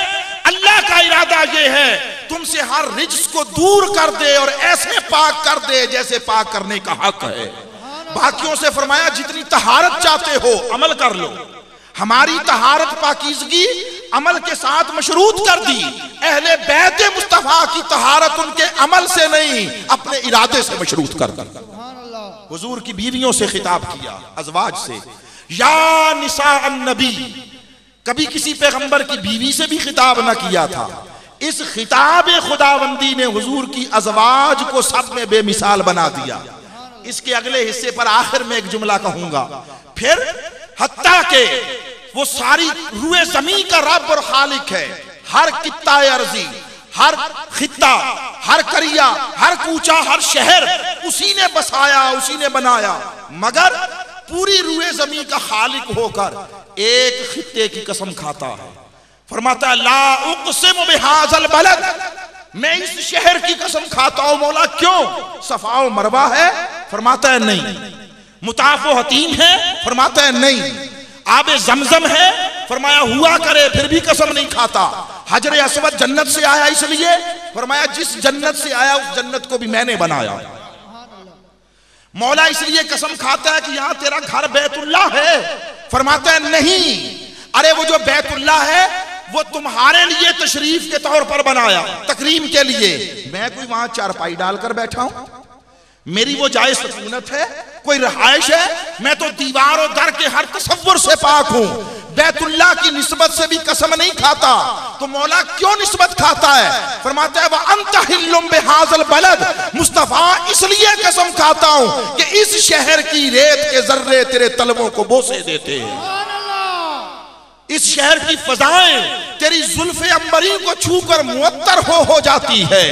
अल्लाह का इरादा ये है तुमसे हर रिज्स को दूर कर दे और ऐसे पाक कर दे जैसे पाक करने का हक है। बाकियों से फरमाया जितनी तहारत चाहते हो अमल कर लो। हमारी तहारत पाकीज़गी अमल के साथ मशरूत कर दी। अहले बैत मुस्तफा की तहारत उनके अमल से नहीं, अपने इरादे से मशरूत कर दी। हुजूर की बीवियों से खिताब किया, अज़वाज से, या निसा अन्नबी। कभी किसी पैगंबर की बीवी से भी खिताब ना किया था। इस खिताब खुदाबंदी ने हुजूर की अज़वाज को सब में बेमिसाल बना दिया। इसके अगले हिस्से पर आखिर में एक जुमला कहूंगा। फिर हत्ता के वो सारी रूए जमीन का रब और खालिक है। हर कित्ता अर्जी, हर खित्ता, हर करिया, हर कूचा, हर शहर उसी ने बसाया, उसी ने बनाया। मगर पूरी रूए जमीन का खालिक होकर एक खित्ते की कसम खाता है। फरमाता है ला उक़सिमु बिहाज़ल बलद, मैं इस शहर की कसम खाता हूं। मौला क्यों? सफा मरवा है? फरमाता है नहीं। मुताफ हतीम है? फरमाता है नहीं। आबे जमजम है? फरमाया हुआ करे फिर भी कसम नहीं खाता। हजर अस्वद जन्नत से आया इसलिए? फरमाया जिस जन्नत से आया उस जन्नत को भी मैंने बनाया। मौला इसलिए कसम खाता है कि यहां तेरा घर बैतुल्लाह है? फरमाता है नहीं। अरे वो जो बैतुल्लाह है वो तुम्हारे लिए तशरीफ के तौर पर बनाया, तकरीम के लिए। मैं कोई वहां चारपाई डालकर बैठा हूं? मेरी वो जायज सुकूनत है? कोई रहायश है? मैं तो दीवार और दर के हर तसव्वुर से पाक हूं। बैतुल्लाह की निस्बत से भी कसम नहीं खाता। तो मौला क्यों निस्बत खाता है? फरमाता है वह अंत हिल्लुम बिहाज़ल बलद, मुस्तफा इसलिए कसम खाता हूं कि इस शहर की रेत के जर्रे तेरे तलवों को बोसे देते हैं। इस शहर की फजाएं तेरी जुल्फे अंबरी को छूकर मुअत्तर हो जाती है।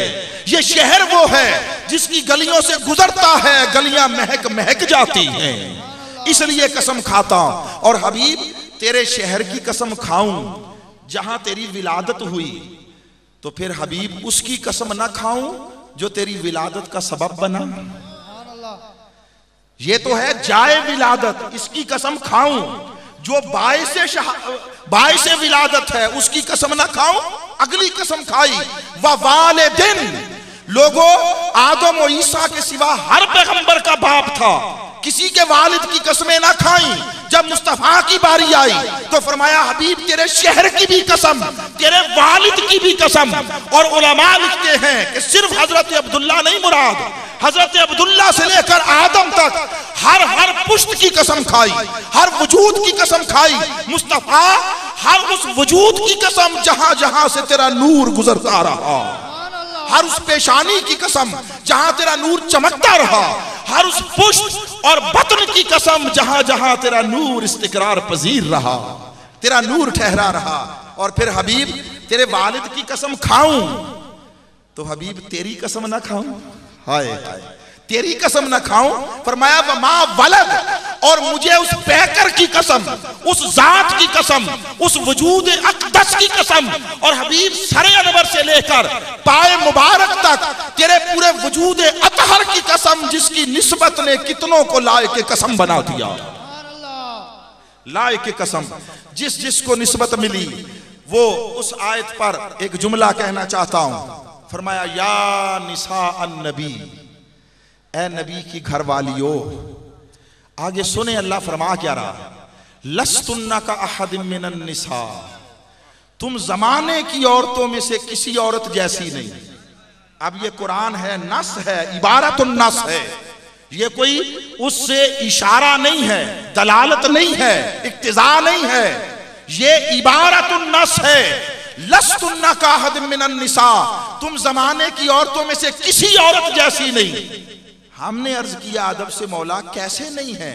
ये शहर वो है जिसकी गलियों से गुजरता है, गलियां महक महक जाती हैं। इसलिए कसम खाता हूं। और हबीब तेरे शहर की कसम खाऊं जहां तेरी विलादत हुई, तो फिर हबीब उसकी कसम ना खाऊं जो तेरी विलादत का सबब बना। ये तो है जाए विलादत, इसकी कसम खाऊं। जो बाइसे विलादत है उसकी कसम ना खाऊं अगली कसम खाई, व वालिदिन, लोगों आदम और ईसा के सिवा हर पैगंबर का बाप था, किसी के वालिद की कसमें ना खाई। जब मुस्तफा की बारी आई तो फरमाया हबीब तेरे शहर की भी कसम, तेरे वालिद की भी कसम। और उलमा लिखते हैं कि सिर्फ हजरत अब्दुल्ला नहीं मुराद, हजरत अब्दुल्ला से लेकर आदम तक हर पुश्त की कसम खाई, हर वजूद की कसम खाई। मुस्तफा हर उस वजूद की कसम जहां जहां से तेरा नूर गुजरता रहा, हर उस पेशानी की कसम जहां तेरा नूर चमकता रहा, हर उस पुष्ट और बतन की कसम जहां जहां तेरा नूर इस्तिकरार पजीर रहा, तेरा नूर ठहरा रहा। और फिर हबीब तेरे वालिद की कसम खाऊं तो हबीब तेरी कसम ना खाऊं, हाय हाय तेरी कसम ना खाऊं। फरमाया वमा वलद, और मुझे उस पैकर की कसम, उस जात की कसम, उस वजूद अक़दस की कसम। और हबीब सरे अनवर से लेकर पाए मुबारक तक तेरे पूरे वजूद अतहर की कसम, जिसकी निस्बत ने कितनों को लाए के कसम बना दिया। लाए के कसम जिस जिसको निस्बत मिली वो उस आयत पर एक जुमला कहना चाहता हूं। फरमाया या निसा अन नबी, ए नबी की घर वालियों। आगे सुने अल्लाह फरमा क्या रहा, लस्तुन्ना का अहदिम मिनन निसा, तुम जमाने की औरतों में से किसी औरत जैसी नहीं। अब ये कुरान है, नस है, इबारतुन नस है, ये कोई उससे इशारा नहीं है, दलालत नहीं है, इक्तिजा नहीं है, ये इबारतुन नस है। लस्तुन्ना का अहदिम मिनन निसा, तुम जमाने की औरतों में से किसी औरत जैसी नहीं। हमने अर्ज किया अदब से, मौला कैसे नहीं है?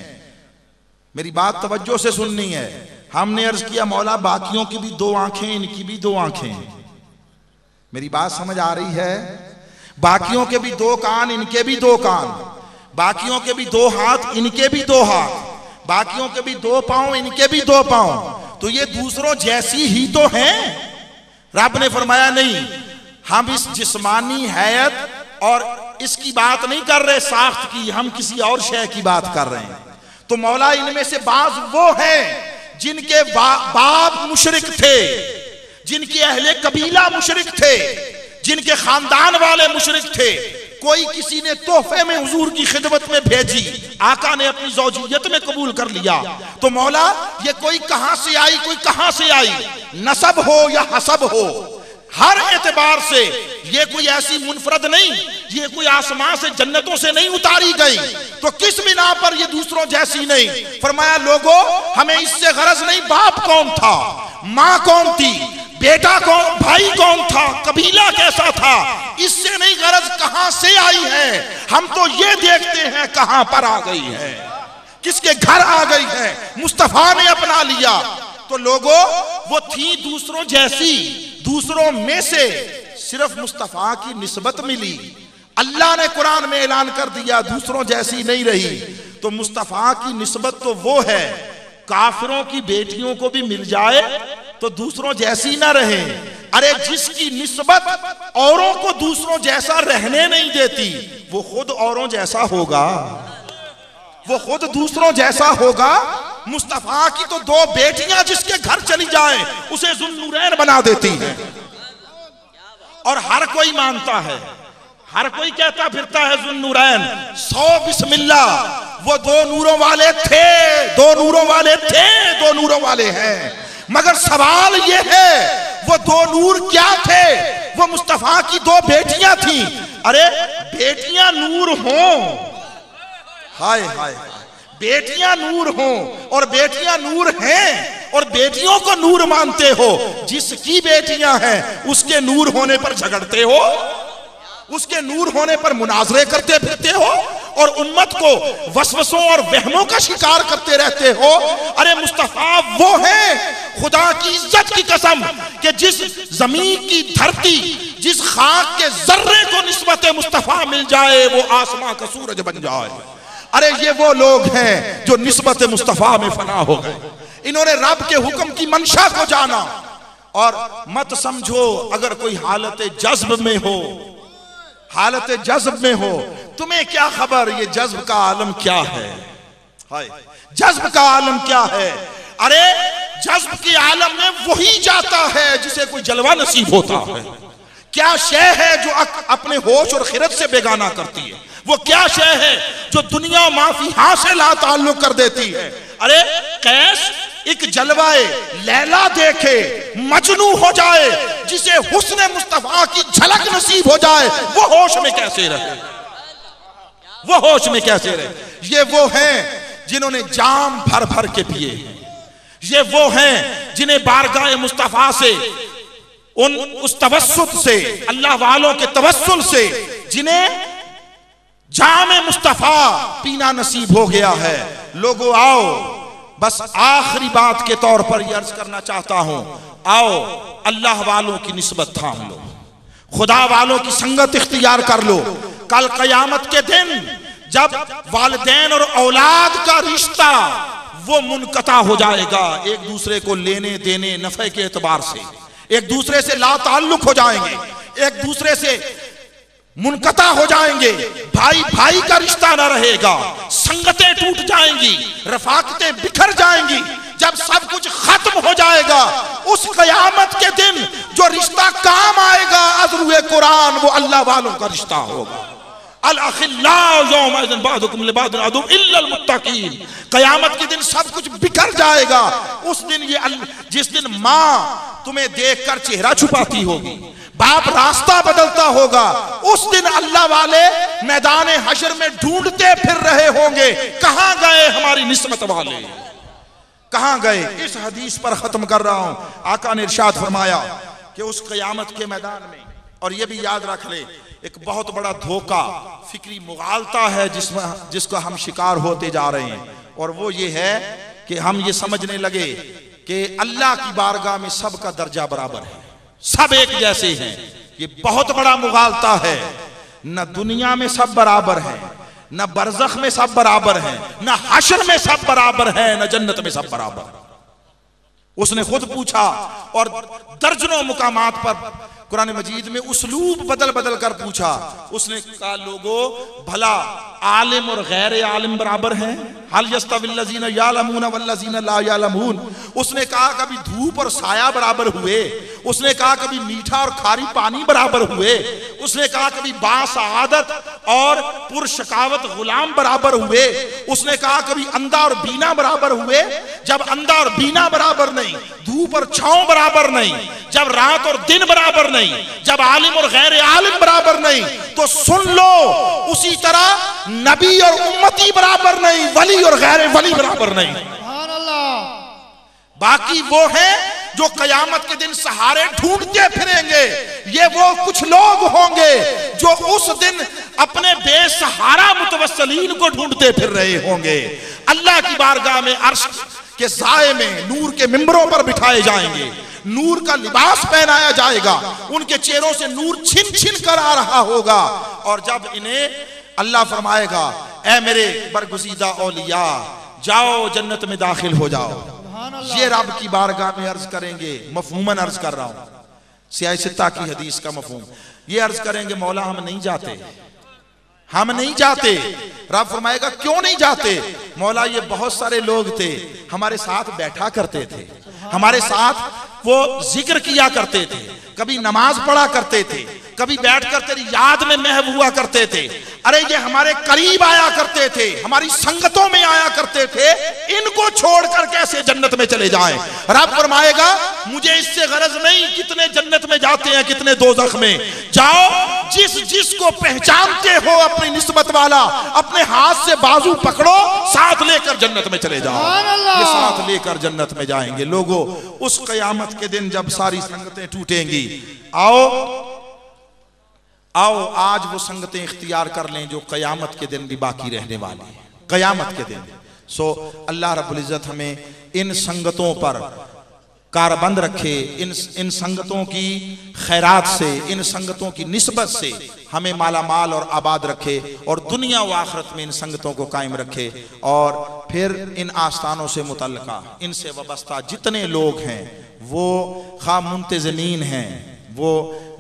मेरी बात तवज्जो से सुननी है। हमने अर्ज किया मौला बाकियों की भी दो आंखें, इनकी भी दो आंखें। मेरी बात समझ आ रही है? बाकियों के भी दो कान, इनके भी दो कान, बाकियों के भी दो हाथ, इनके भी दो हाथ, बाकियों के भी दो पांव, इनके भी दो पांव। तो ये दूसरों जैसी ही तो हैं। रब ने फरमाया नहीं, हम इस जिस्मानी हैयत और इसकी बात नहीं कर रहे साख्त की, हम किसी और शय की बात कर रहे हैं। तो मौला इनमें से बाज वो हैं जिनके बाप मुशरिक थे, जिनके अहले कबीला मुशरिक थे, जिनके खानदान वाले मुशरिक थे। कोई किसी ने तोहफे में हुजूर की खिदमत में भेजी, आका ने अपनी ज़ौजियत में कबूल कर लिया। तो मौला ये कोई कहां से आई, कोई कहां से आई, नसब हो या हसब हो, हर एतबार से ये कोई ऐसी मुनफरद नहीं, ये कोई आसमां से जन्नतों से नहीं उतारी गई। तो किस बिना पर ये दूसरों जैसी नहीं? फरमाया लोगों हमें इससे गरज नहीं बाप कौन था, माँ कौन थी, बेटा कौन, भाई कौन था, कबीला कैसा था, इससे नहीं गरज कहां से आई है। हम तो ये देखते हैं कहां पर आ गई है, किसके घर आ गई है, मुस्तफा ने अपना लिया। तो लोगों वो थी दूसरों जैसी, दूसरों में से सिर्फ मुस्तफा की निस्बत मिली। अल्लाह ने कुरान में ऐलान कर दिया दूसरों जैसी नहीं रही। तो मुस्तफा की निस्बत तो वो है, काफिरों की बेटियों को भी मिल जाए तो दूसरों जैसी ना रहे। अरे जिसकी निस्बत औरों को दूसरों जैसा रहने नहीं देती, वो खुद औरों जैसा होगा, वो खुद दूसरों जैसा होगा। मुस्तफा की तो दो बेटियां जिसके घर चली जाए उसे जुन्नूरैन बना देती हैं। और हर कोई मानता है, हर कोई कहता फिरता है जुन्नूरैन, 100 बिस्मिल्लाह, वो दो नूरों वाले थे, दो नूरों वाले थे, दो नूरों वाले हैं। मगर सवाल ये है वो दो नूर क्या थे? वो मुस्तफा की दो बेटियां थी। अरे बेटियां नूर हों, हाय हाय, बेटियां नूर हों और बेटियां नूर हैं और बेटियों को नूर मानते हो, जिसकी बेटियां हैं उसके नूर होने पर झगड़ते हो, उसके नूर होने पर मुनाजरे करते फिरते हो और उम्मत को वसवसों और वहमों का शिकार करते रहते हो। अरे मुस्तफा वो है, खुदा की इज्जत की कसम, कि जिस जमीन की धरती, जिस खाक के जर्रे को निस्बत मुस्तफा मिल जाए वो आसमां का सूरज बन जाए। अरे ये वो लोग हैं जो निस्बत मुस्तफा में फना हो गए। इन्होंने रब के हुक्म की मंशा को जाना। और मत समझो अगर कोई हालत जज्ब में हो, हालत जज्ब में हो, तुम्हें क्या खबर ये जज्ब का आलम क्या है, हाय जज्ब का आलम क्या है। अरे जज्ब के आलम में वही जाता है जिसे कोई जलवा नसीब होता है। क्या शय है जो अपने होश और खिरत से बेगाना करती है? वो क्या शय है जो दुनिया माफिया से ला ताल्लुक कर देती है? अरे कैस एक जलवाए लैला देखे मजनू हो जाए, जिसे हुस्न मुस्तफा की झलक नसीब हो जाए, वो होश में कैसे रहे? वो होश में कैसे रहे? ये वो हैं जिन्होंने जाम भर भर के पिए हैं। ये वो हैं जिन्हें बारगाह मुस्तफा से उस तवस्सुत से, अल्लाह वालों के तवस्सुल से, जिन्हें जामे मुस्तफा पीना नसीब हो गया है। लोगों आओ, बस आखिरी बात के तौर पर यह अर्ज करना चाहता हूं, आओ अल्लाह वालों की निस्बत थाम लो, खुदा वालों की संगत इख्तियार कर लो। कल कयामत के दिन जब वालिदैन और औलाद का रिश्ता वो मुनकता हो जाएगा, एक दूसरे को लेने देने नफे के एतबार से एक दूसरे से ला ताल्लुक हो जाएंगे, एक दूसरे से मुनकता हो जाएंगे, भाई भाई का रिश्ता ना रहेगा, संगतें टूट जाएंगी, रफाकतें बिखर जाएंगी। जब सब कुछ खत्म हो जाएगा, उस कयामत के दिन जो रिश्ता काम आएगा अज़रुए कुरान, वो अल्लाह वालों का रिश्ता होगा। कयामत के दिन सब कुछ बिखर जाएगा। उस दिन जिस दिन माँ तुम्हें देखकर चेहरा छुपाती होगी, बाप रास्ता बदलता होगा, उस दिन अल्लाह वाले मैदान हशर में ढूंढते फिर रहे होंगे, कहां गए हमारी निस्बत वाले, कहां गए। इस हदीस पर खत्म कर रहा हूं। आका ने इरशाद फरमाया कि उस कयामत के मैदान में, और यह भी याद रख ले, एक बहुत बड़ा धोखा फिक्री मुगालता है जिसको हम शिकार होते जा रहे हैं, और वो ये है कि हम ये समझने लगे कि अल्लाह की बारगाह में सबका दर्जा बराबर है, सब एक जैसे हैं। ये बहुत बड़ा मुगालता है। न दुनिया में सब बराबर हैं, न बरज़ख में सब बराबर हैं, न हश्र में सब बराबर हैं, न जन्नत में सब बराबर। उसने खुद पूछा, और दर्जनों मुकामात पर कुरान मजीद में उसलूब बदल बदल कर पूछा। उसने कहा, लोगों भला आलिम और गैर आलिम बराबर हैं? हल यस्तविल्लज़ीना यालमून वल्लज़ीना ला यालमून। उसने कहा कभी धूप और साया बराबर हुए? उसने कहा कभी मीठा और खारी पानी बराबर हुए? उसने कहा कभी बासआदत और पुरशकावत गुलाम बराबर हुए? उसने कहा कभी अंधा और बीना बराबर हुए? जब अंधा और बीना बराबर नहीं, धूप और छांव बराबर नहीं, जब रात और दिन बराबर नहीं, जब आलिम और गैर आलिम बराबर नहीं, तो सुन लो उसी तरह नबी और उम्मती बराबर नहीं, वली और गैर वली बराबर नहीं। बाकी वो हैं जो कयामत के दिन सहारे ढूंढते फिरेंगे। ये वो कुछ लोग होंगे जो उस दिन अपने बेसहारा मुतवस्सिलीन को ढूंढते फिर रहे होंगे। अल्लाह की बारगाह में अर्श के साए में नूर के मिंबरों पर बिठाए जाएंगे, नूर का लिबास पहनाया जाएगा, उनके चेहरों से नूर छिन छिन कर आ रहा होगा। और जब इन्हें अल्लाह फरमाएगा, ऐ मेरे बरगुज़ीदा औलिया, जाओ जन्नत में दाखिल हो जाओ, ये रब की बारगाह में अर्ज करेंगे। मफहूमन अर्ज कर रहा हूं, सियासता की हदीस का मफहूम। ये अर्ज करेंगे, मौला हम नहीं जाते, हम नहीं जाते। रब फरमाएगा, क्यों नहीं जाते? मौला ये बहुत सारे लोग थे, हमारे साथ बैठा करते थे, हमारे साथ वो जिक्र किया करते थे, कभी नमाज पढ़ा करते थे, कभी बैठकर तेरी याद में महव हुआ करते थे। अरे ये हमारे करीब आया करते थे, हमारी संगतों में आया करते थे, इनको छोड़कर कैसे जन्नत में चले जाएं? रब फरमाएगा, मुझे इससे गरज नहीं कितने जन्नत में जाते हैं कितने दोज़ख में। जाओ, जिस जिसको पहचानते हो अपनी निस्बत वाला, अपने हाथ से बाजू पकड़ो, साथ लेकर जन्नत में चले जाओ। ये साथ लेकर जन्नत में जाएंगे। लोगों, उस कयामत के दिन जब सारी संगतें टूटेंगी, आओ आज वो संगतें इख्तियार कर लें जो कयामत के दिन भी बाकी रहने वाली है, कयामत के दिन। सो अल्लाह रब्बुल इज़्ज़त हमें इन संगतों पर कारबंद रखे, इन संगतों की खैरात से, इन संगतों की निस्बत से हमें माला माल और आबाद रखे, और दुनिया व आखिरत में इन संगतों को कायम रखे। और फिर इन आस्थानों से मुतल्लका, इनसे वाबस्ता जितने लोग हैं, वो खा मुंतज़िमीन हैं, वो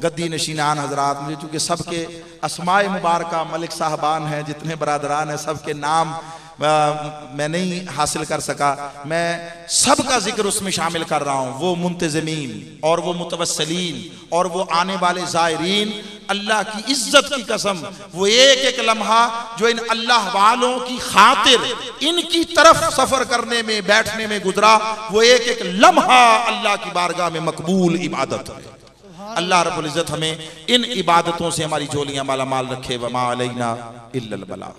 गद्दी नशीनान हजरात, मुझे चूँकि सबके अस्माए मुबारका मलिक साहबान हैं, जितने बरादरान हैं सबके नाम मैं नहीं हासिल कर सका, मैं सबका जिक्र उसमें शामिल कर रहा हूँ। वो मुंतज़मीन और वो मुतवस्सिलीन और वो आने वाले ज़ायरीन, अल्लाह की इज्जत की कसम, वो एक एक लम्हा जो इन अल्लाह वालों की खातिर इनकी तरफ सफर करने में बैठने में गुजरा, वो एक एक लम्हा अल्लाह की बारगाह में मकबूल इबादत है। अल्लाह रब्बुल इज्जत हमें इन इबादतों से हमारी झोलियां माला माल रखे। वमा अलैना इल्लल बलाग।